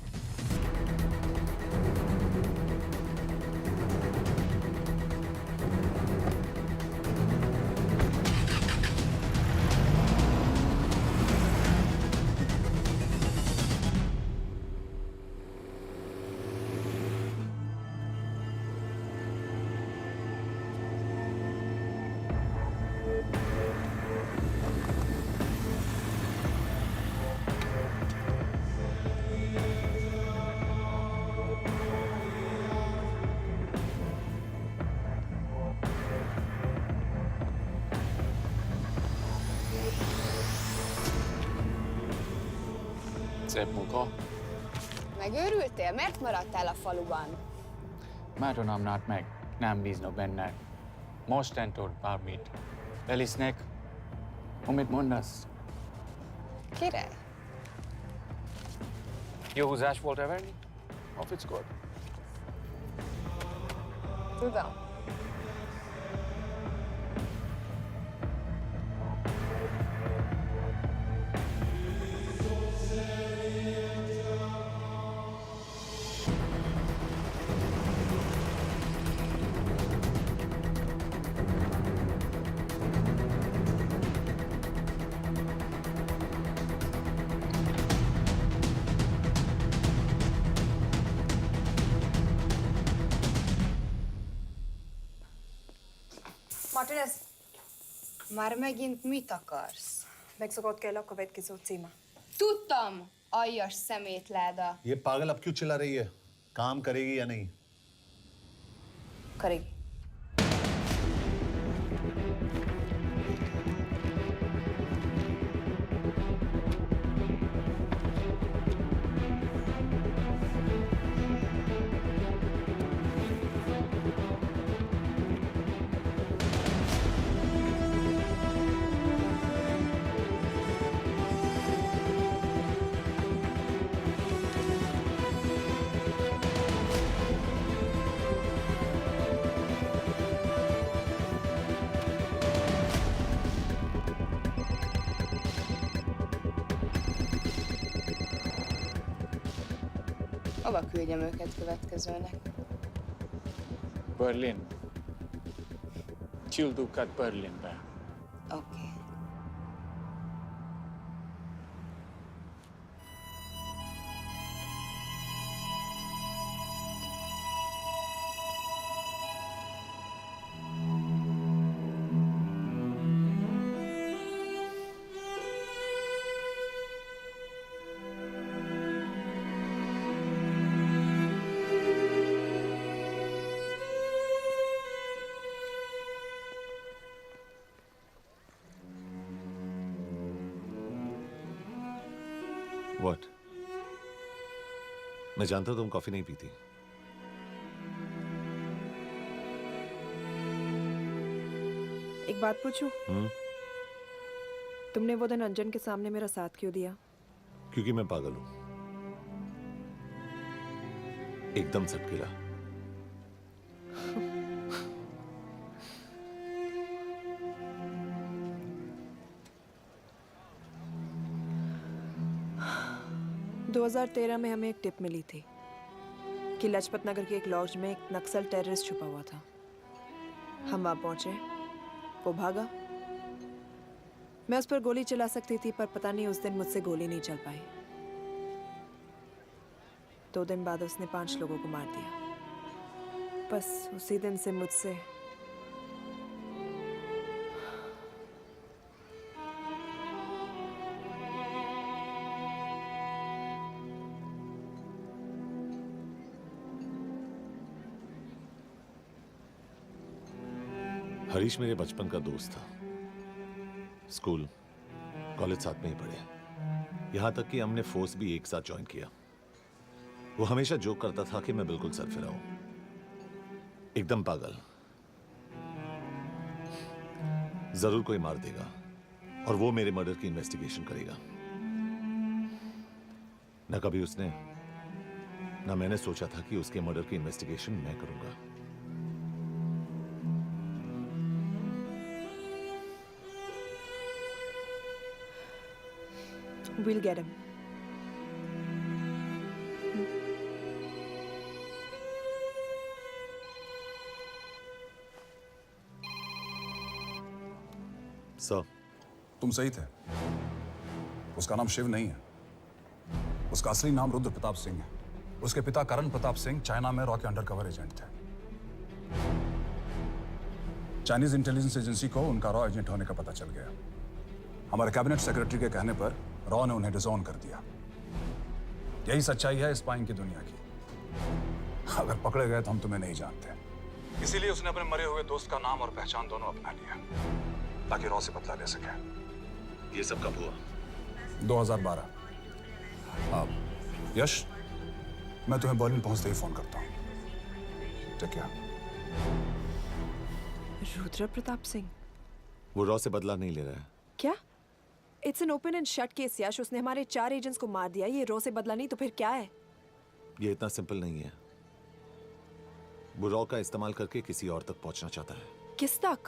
Szép munka. Megőrültél? Miért maradtál a faluban? Mert nem nárt meg. Nem bíznak benned. Mostantól bármit. Belisznek. Amit mondasz? Király. Jó húzás volt everni? A fickód? Tudom. Martinez, Már megint mit akarsz? megszokott kell a következő címe. Tudtam, aljas szemétláda. ये पागल अब क्यों चिल्ला रही है? काम करेगी या नहीं? करेगी। Hova küldjem őket következőnek? Berlin. Küldőket Berlinbe. Oké. What? मैं जानता हूं तुम कॉफी नहीं पीती। एक बात पूछूं? तुमने वो दिन अंजन के सामने मेरा साथ क्यों दिया? क्योंकि मैं पागल हूं, एकदम सटकिला। – 2013 में हमें एक टिप मिली थी कि लाजपत नगर के एक लॉज में एक नक्सल टेररिस्ट छुपा हुआ था। हम वहां पहुंचे, वो भागा। मैं उस पर गोली चला सकती थी, पर पता नहीं उस दिन मुझसे गोली नहीं चल पाई। 2 दिन बाद उसने 5 लोगों को मार दिया। बस उसी दिन से मुझसे हरीश मेरे बचपन का दोस्त था। स्कूल, कॉलेज साथ में ही पढ़े, यहां तक कि हमने फोर्स भी एक साथ ज्वाइन किया। वो हमेशा जोक करता था कि मैं बिल्कुल सरफिरा हूं, एकदम पागल। जरूर कोई मार देगा और वो मेरे मर्डर की इन्वेस्टिगेशन करेगा। न कभी उसने न मैंने सोचा था कि उसके मर्डर की इन्वेस्टिगेशन मैं करूंगा। We'll get him. सर, तुम सही थे। उसका नाम शिव नहीं है। उसका असली नाम रुद्र प्रताप सिंह है। उसके पिता करण प्रताप सिंह चाइना में रॉ के अंडरकवर एजेंट थे। चाइनीज इंटेलिजेंस एजेंसी को उनका रॉ एजेंट होने का पता चल गया। हमारे कैबिनेट सेक्रेटरी के कहने पर रॉ ने उन्हें डिसऑन कर दिया। यही सच्चाई है स्पाइंग की दुनिया की। अगर पकड़े गए तो हम तुम्हें नहीं जानते, इसीलिए उसने अपने मरे हुए दोस्त का नाम और पहचान दोनों अपना लिया ताकि रॉ से बदला ले सके। ये सब कब हुआ? 2012। अब यश, मैं तुम्हें बर्लिन पहुंचते ही फोन करता हूँ। Take care. रुद्र प्रताप सिंह वो रॉ से बदला नहीं ले रहा है। क्या? It's an open and shut case Yash. उसने हमारे 4 एजेंट्स को मार दिया। ये रॉ से बदला नहीं तो फिर क्या है? ये इतना सिंपल नहीं है। वो रॉ का इस्तेमाल करके किसी और तक पहुंचना चाहता है। किस तक?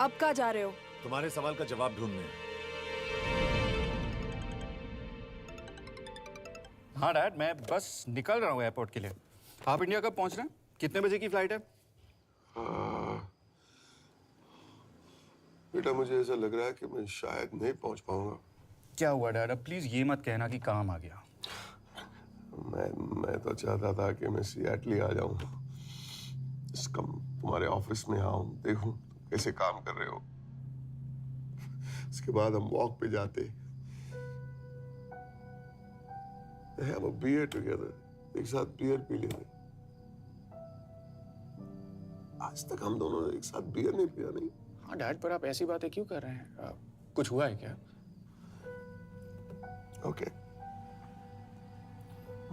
अब कहाँ जा रहे हो? तुम्हारे सवाल का जवाब ढूंढने। हाँ डैड, मैं बस निकल रहा हूँ एयरपोर्ट के लिए। आप इंडिया कब पहुंच रहे हैं? कितने बजे की फ्लाइट है? बेटा, मुझे ऐसा लग रहा है कि मैं शायद नहीं पहुंच पाऊंगा। क्या हुआ डैड? अब प्लीज ये मत कहना कि काम आ गया। मैं तो चाहता था कि मैं सिएटल आ जाऊं, तुम्हारे ऑफिस में आऊं, देखूं कैसे काम कर रहे हो। इसके बाद हम वॉक पे जाते, have a beer together, एक साथ बियर पी लेते। आज तक हम दोनों ने एक साथ बियर नहीं पिया। नहीं। हाँ डैड, पर आप ऐसी बातें क्यों कर रहे हैं? कुछ हुआ है क्या? ओके।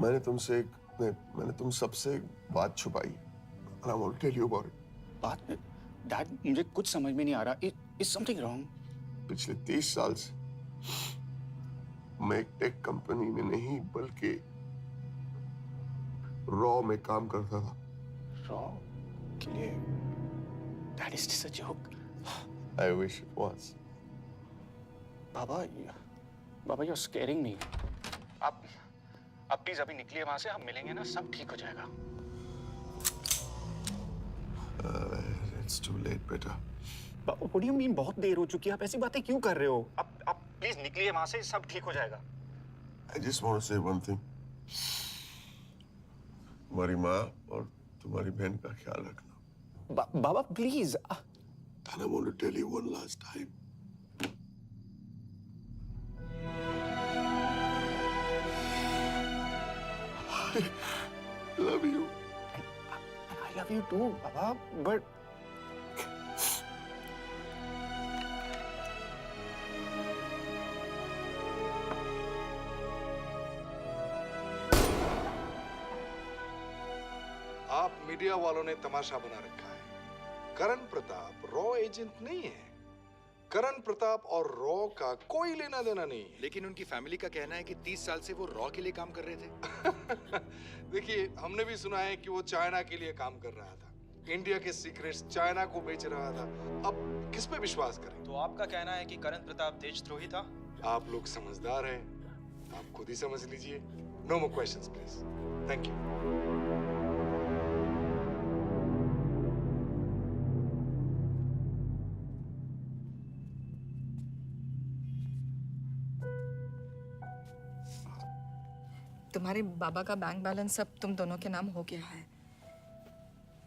मैंने तुम सबसे एक बात छुपाई। And I want to tell you about it. बात में डैड, मुझे कुछ समझ में नहीं आ रहा। Is something wrong? पिछले 30 साल से मैं एक टेक कंपनी में नहीं बल्कि रॉ में काम करता था। रॉ के लिए? Dad, is this a joke? I wish it was. Baba, you're scaring me. आप प्लीज अभी निकलिए वहां से, हम मिलेंगे ना, सब ठीक हो जाएगा। It's too late, बेटा। What do you mean बहुत देर हो चुकी है? आप ऐसी बातें क्यों कर रहे हो? आप प्लीज निकलिए वहां से, सब ठीक हो जाएगा। I just want to say one thing. तुम्हारी माँ और तुम्हारी बहन का ख्याल रखना। बाबा please. And I want to tell you one last time. I love you. I love you too, Baba, but आप मीडिया वालों ने तमाशा बना रखा है। करण प्रताप रॉ एजेंट नहीं है। करण प्रताप और रॉ का कोई लेना देना नहीं है। लेकिन उनकी फैमिली का कहना है कि 30 साल से वो रॉ के लिए काम कर रहे थे। देखिए, हमने भी सुना है कि वो चाइना के लिए काम कर रहा था, इंडिया के सीक्रेट्स चाइना को बेच रहा था। अब किस पे विश्वास करें? तो आपका कहना है कि करण प्रताप देशद्रोही था? आप लोग समझदार हैं, आप खुद ही समझ लीजिए। No more questions please. Thank you. तुम्हारे बाबा का बैंक बैलेंस अब तुम दोनों के नाम हो गया है,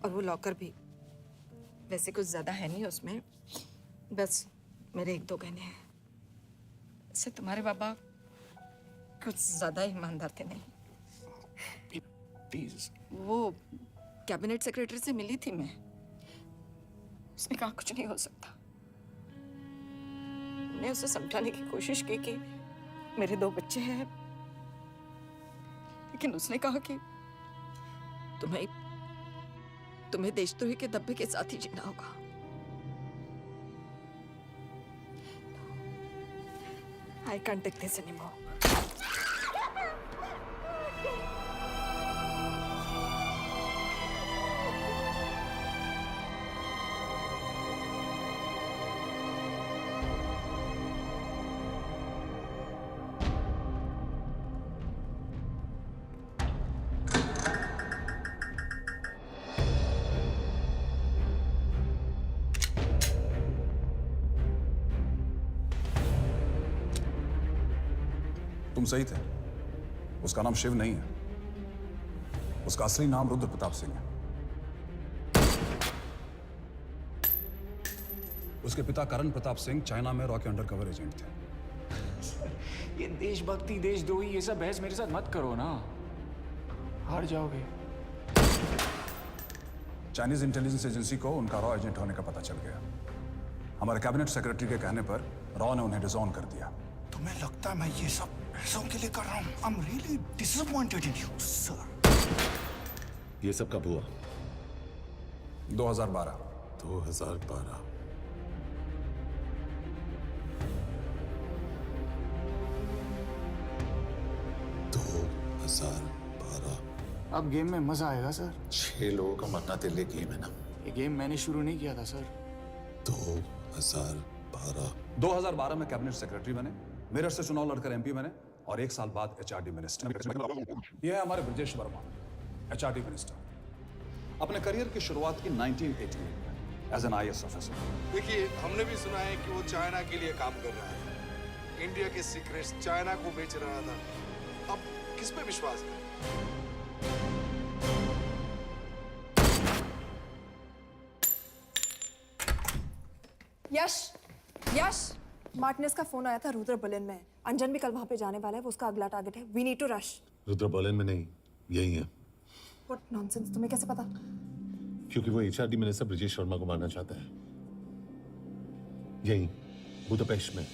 और वो लॉकर भी। वैसे कुछ ज्यादा है नहीं उसमें, बस मेरे 1-2 गहने हैं। इससे तुम्हारे बाबा कुछ ज्यादा ईमानदार थे नहीं। प्लीज। वो कैबिनेट सेक्रेटरी से मिली थी मैं, उसने कहा कुछ नहीं हो सकता। मैंने उसे समझाने की कोशिश की कि मेरे 2 बच्चे हैं, लेकिन उसने कहा कि तुम्हें देशद्रोही के धब्बे के साथ ही जीना होगा। I can't take this anymore. तुम सही थे। उसका नाम शिव नहीं है, उसका असली नाम रुद्र प्रताप सिंह है। उसके पिता करण प्रताप सिंह चाइना में रॉ के अंडरकवर एजेंट थे। ये देशभक्ति देशद्रोही ये सब बहस मेरे साथ मत करो ना, हार जाओगे। चाइनीज इंटेलिजेंस एजेंसी को उनका रॉ एजेंट होने का पता चल गया। हमारे कैबिनेट सेक्रेटरी के कहने पर रॉ ने उन्हें डिसऑन कर दिया। तुम्हें लगता है मैं ये सब पैसों के लिए कर रहा हूँ? I'm really disappointed in you, sir. ये सब कब हुआ? 2012। 2012। अब गेम में मजा आएगा सर। 6 लोगों का मरना दिल गेम है ना। ये गेम मैंने शुरू नहीं किया था सर। 2012 में कैबिनेट सेक्रेटरी बने, मेरठ से चुनाव लड़कर एमपी बने और 1 साल बाद एचआरडी मिनिस्टर। यह है हमारे ब्रजेश वर्मा, एचआरडी मिनिस्टर। अपने करियर की शुरुआत की 1988 में एज एन IAS ऑफिसर। देखिए, हमने भी सुना है कि वो चाइना के लिए काम कर रहा है, इंडिया के सीक्रेट्स चाइना को बेच रहा था। अब किस पे विश्वास करें? यश, यश, मार्टिनेज का फोन आया था, रुद्र बर्लिन में। अंजन भी कल वहां पे जाने वाला है, वो उसका अगला टारगेट है। We need to rush. Rudra Berlin में नहीं, यही है। व्हाट नॉनसेंस, तुम्हें कैसे पता? क्योंकि वो एचआरडी मिनिस्टर ब्रजेश शर्मा को मारना चाहता है, यही बुदापेस्ट में।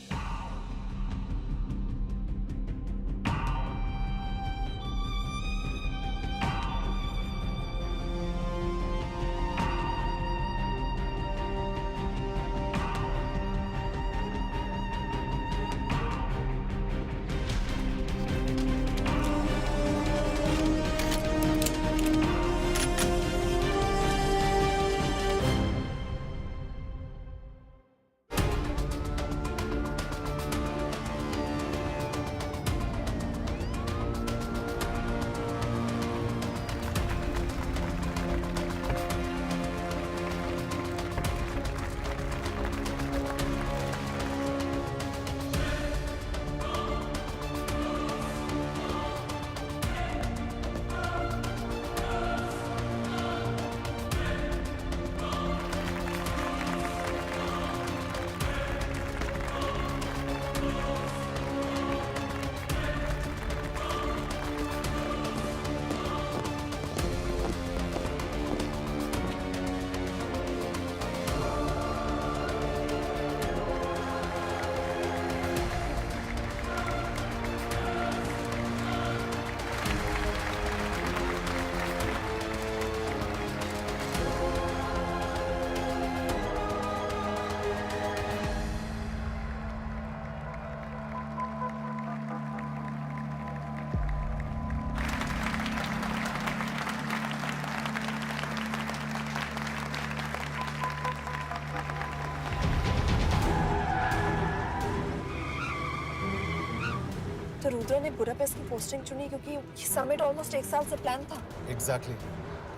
तो रुद्र ने बुडापेस्ट की पोस्टिंग चुनी क्योंकि ये समिट ऑलमोस्ट 1 साल से प्लान था। एग्जैक्टली।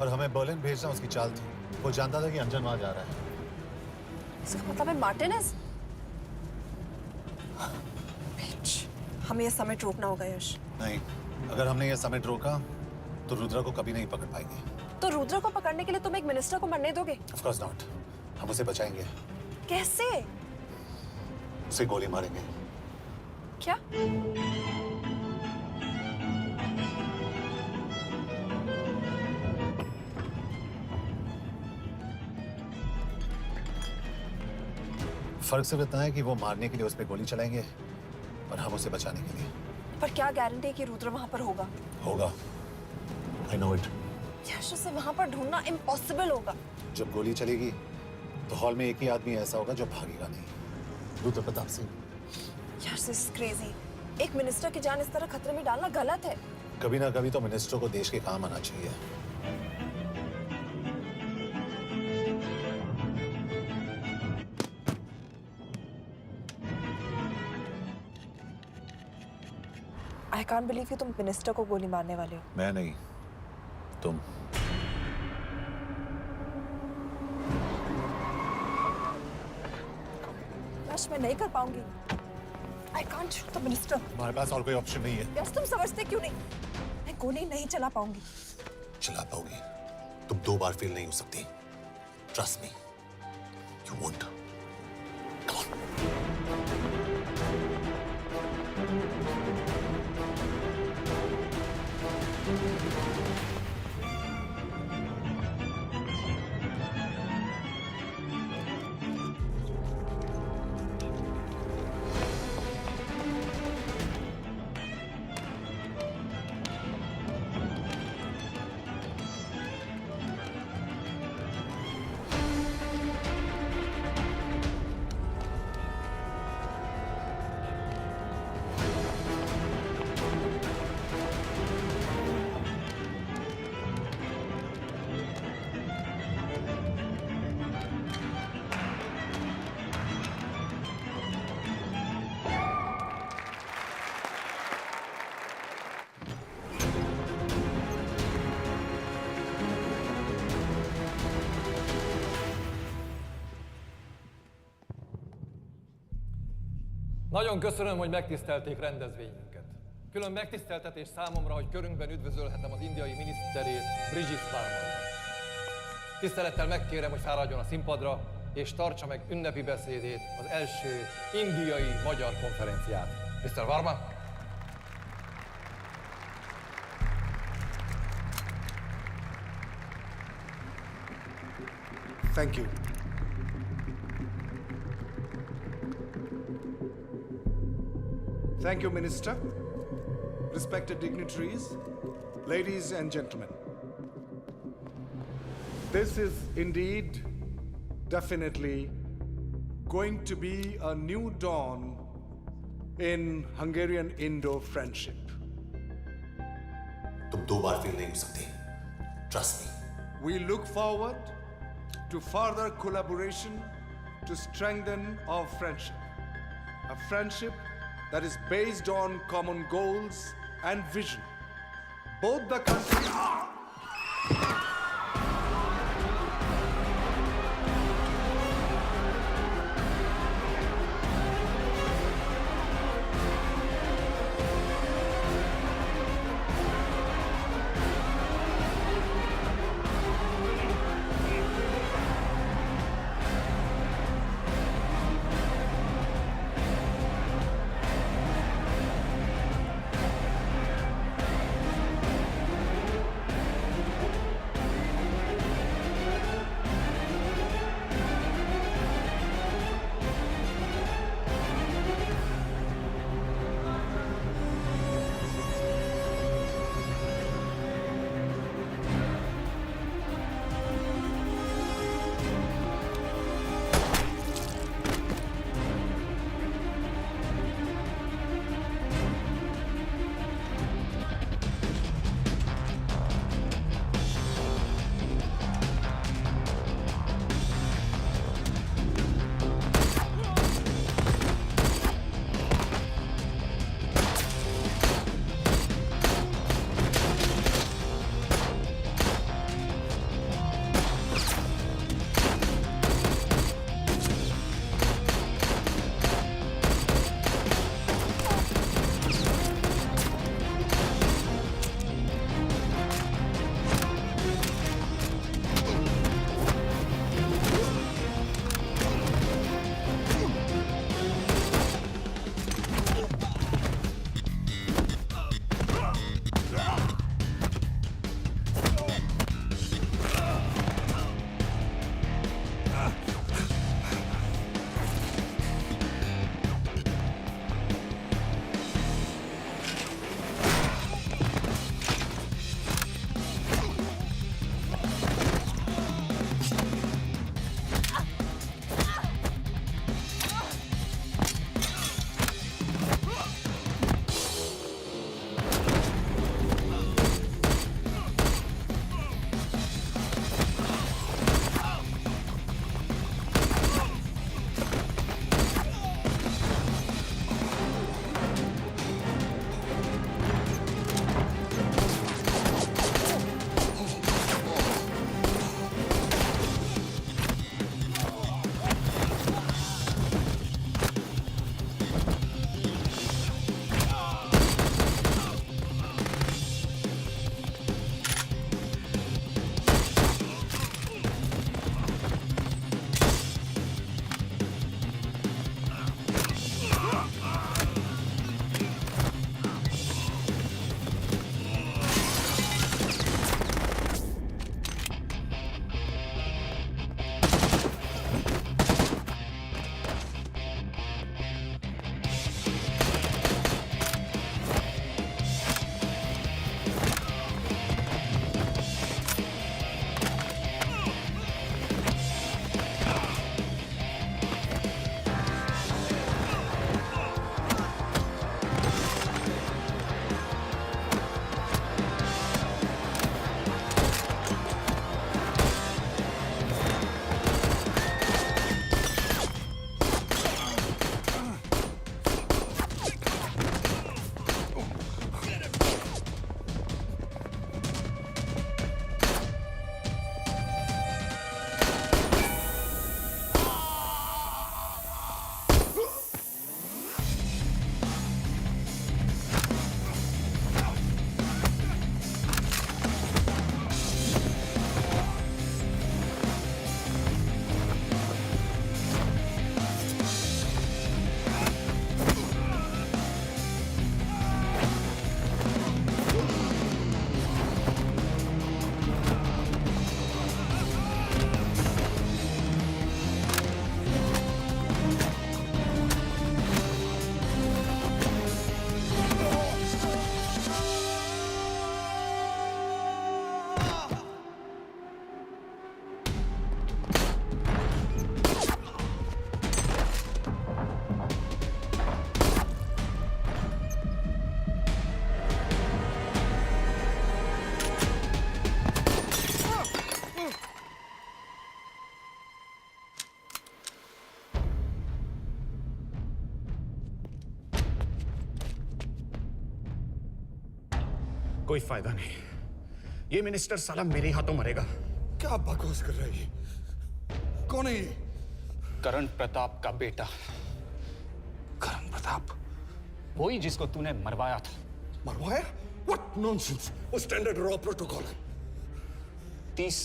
और हमें बर्लिन भेजना उसकी चाल थी। वो जानता था कि अंजन वहां जा रहा है। इसका मतलब है मार्टिनेज। हमें ये समिट रोकना होगा यश। नहीं, अगर हमने ये समिट रोका तो रुद्र को कभी नहीं पकड़ पाएंगे। तो रुद्र को पकड़ने के लिए तुम एक मिनिस्टर को मरने दोगे? Of course not. हम उसे बचाएंगे। कैसे? उसे गोली मारेंगे। क्या? फर्क सिर्फ इतना है कि वो मारने के लिए उस पर गोली चलाएंगे और हम उसे बचाने के लिए। पर क्या गारंटी है कि रुद्र वहां पर होगा? होगा। I know it. यश, उसे वहां पर ढूंढना इम्पॉसिबल होगा। जब गोली चलेगी तो हॉल में एक ही आदमी ऐसा होगा जो भागेगा नहीं। रुद्र प्रताप सिंह। यश, दिस इज क्रेजी। एक मिनिस्टर की जान इस तरह खतरे में डालना गलत है। कभी ना कभी तो मिनिस्टर को देश के काम आना चाहिए। आई कांट बिलीव कि तुम मिनिस्टर को गोली मारने वाले हो। मैं नहीं, तुम। यश, मैं नहीं कर पाऊंगी। I can't shoot the minister. हमारे पास और कोई ऑप्शन नहीं है। यश, तुम समझते क्यों नहीं? मैं गोली नहीं चला पाऊंगी। चला पाओगी। तुम 2 बार फेल नहीं हो सकती। Trust me, you won't. Nagyon köszönöm, hogy megtisztelték rendezvényünket. Külön megtiszteltetés számomra, hogy körünkben üdvözölhetem az indiai miniszterét, Brigitte Barman. Tisztelettel megkérem, hogy fáradjon a színpadra, és tartsa meg ünnepi beszédét az első indiai-magyar konferenciát. Mr. Varma? Thank you. Thank you, Minister. Respected dignitaries, ladies and gentlemen. This is indeed, definitely, going to be a new dawn in Hungarian-Indo friendship. तुम 2 बार fail नहीं हो सकती। Trust me. We look forward to further collaboration to strengthen our friendship. A friendship that is based on common goals and vision. Both the countries... कोई फायदा नहीं। ये minister साला मेरे हाथों मरेगा। क्या बकवास कर रही है? कौन है ये? करण प्रताप का बेटा। करण प्रताप? वही जिसको तूने मरवाया था। मरवाया? What nonsense! वो स्टैंडर्ड रॉ प्रोटोकॉल है। 30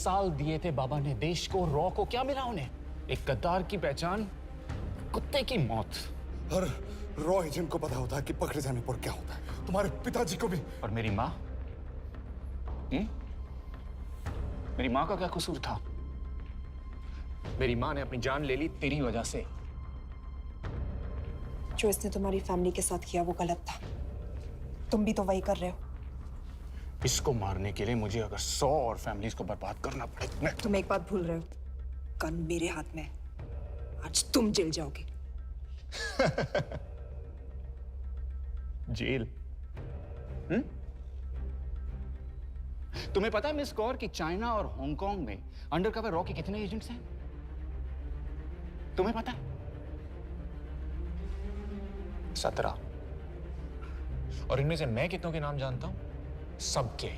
साल दिए थे बाबा ने देश को। रॉ को क्या मिला उन्हें? एक गद्दार की पहचान, कुत्ते की मौत। हर रॉ एजेंट को पता होता है कि पकड़े जाने पर क्या होता है। तुम्हारे पिताजी को भी। और मेरी माँ? मेरी माँ का क्या कसूर था? मेरी माँ ने अपनी जान ले ली तेरी वजह से। जो इसने तुम्हारी फैमिली के साथ किया वो गलत था। तुम भी तो वही कर रहे हो। इसको मारने के लिए मुझे अगर 100 और फैमिलीज को बर्बाद करना पड़े। तुम एक बात भूल रहे हो, गन मेरे हाथ में है। आज तुम जेल जाओगे। जेल? तुम्हें पता है मिस कौर कि चाइना और हांगकांग में अंडरकवर रॉ के कितने एजेंट्स हैं? तुम्हें पता है? 17। और इनमें से मैं कितनों के नाम जानता हूं? सबके।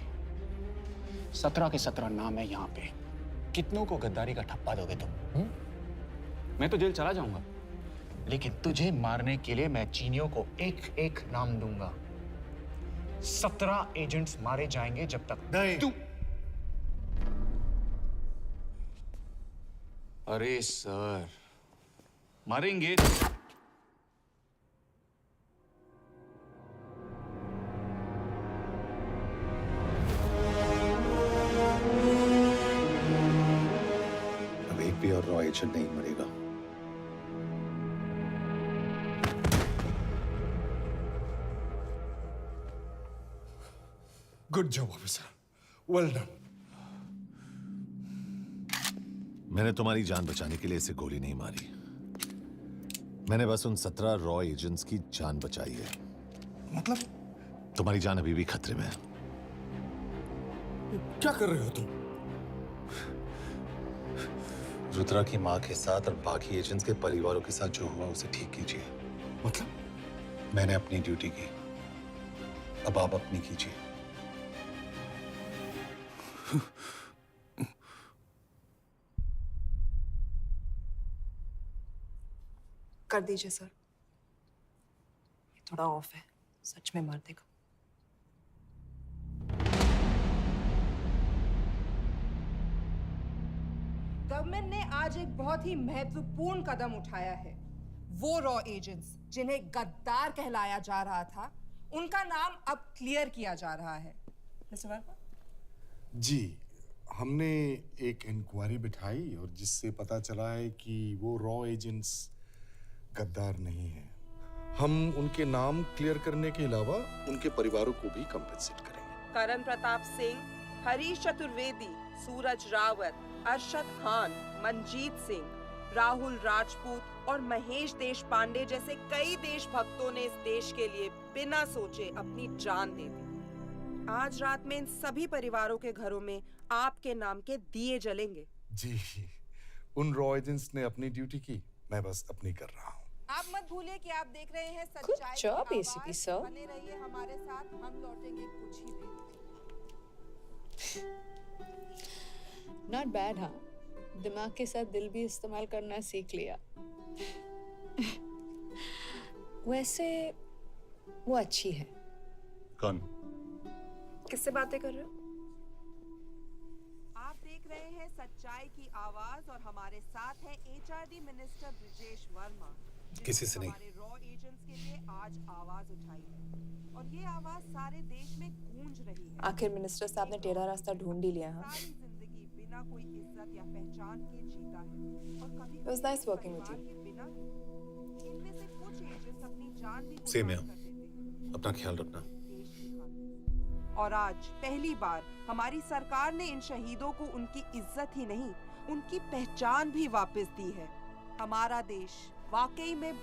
17 के 17 नाम है यहां पे। कितनों को गद्दारी का ठप्पा दोगे तुम? मैं तो जेल चला जाऊंगा, लेकिन तुझे मारने के लिए मैं चीनियों को एक एक नाम दूंगा। 17 एजेंट्स मारे जाएंगे जब तक तू। अरे सर, मारेंगे। अब एक भी और रॉ एजेंट नहीं मरेगा। Good job officer, well done. मैंने तुम्हारी जान बचाने के लिए इसे गोली नहीं मारी। मैंने बस उन 17 रॉ एजेंट्स की जान बचाई है। मतलब? तुम्हारी जान अभी भी खतरे में है। क्या कर रहे हो तुम? रुद्रा की मां के साथ और बाकी एजेंट्स के परिवारों के साथ जो हुआ उसे ठीक कीजिए। मतलब? मैंने अपनी ड्यूटी की, अब आप अपनी कीजिए। कर दीजिए सर, ये थोड़ा ऑफ है, सच में मार देगा। गवर्नमेंट ने आज एक बहुत ही महत्वपूर्ण कदम उठाया है। वो रॉ एजेंट्स जिन्हें गद्दार कहलाया जा रहा था, उनका नाम अब क्लियर किया जा रहा है। मिस्टर वर्मा? जी, हमने एक इंक्वायरी बिठाई और जिससे पता चला है कि वो रॉ एजेंट्स गद्दार नहीं है। हम उनके नाम क्लियर करने के अलावा उनके परिवारों को भी कंपेंसेट करेंगे। करण प्रताप सिंह, हरीश चतुर्वेदी, सूरज रावत, अरशद खान, मनजीत सिंह, राहुल राजपूत और महेश देश पांडे जैसे कई देशभक्तों ने इस देश के लिए बिना सोचे अपनी जान दे दी। आज रात में इन सभी परिवारों के घरों में आपके नाम के दिए जलेंगे। जी, उन रॉ एजेंट्स ने अपनी ड्यूटी की, मैं बस अपनी कर रहा हूँ। आप मत भूलिए कि आप देख रहे हैं सच्चाई की job, आवाज। ACP sir. बने रहिए हमारे साथ, हम लौटेंगे कुछ ही देर में। Not bad. हाँ, दिमाग के साथ दिल भी इस्तेमाल करना सीख लिया। वैसे वो अच्छी है। कौन? किससे बातें कर रहे हो? आप देख रहे हैं सच्चाई की आवाज और हमारे साथ है एचआरडी मिनिस्टर ब्रिजेश वर्मा। किसी से नहीं। हमारे रॉ एजेंट्स के लिए आज आवाज उठाई है और ये आवाज सारे देश में गूंज रही है। आखिर मिनिस्टर साहब ने टेढ़ा रास्ता ढूंढ ही लिया। हाँ, सारी जिंदगी बिना कोई इज्जत या पहचान के जीता है और कभी It was nice working with you. बिना इनमें से कुछ एजेंट्स अपनी जान भी सेम है। कुर्बान कर देते हैं अपना ख्याल रखना। देश की खातिर। और आज पहली बार हमारी सरकार ने इन शहीदों को उनकी इज्जत ही नहीं, उनकी पहचान भी वापस दी है। हमारा देश वाकई में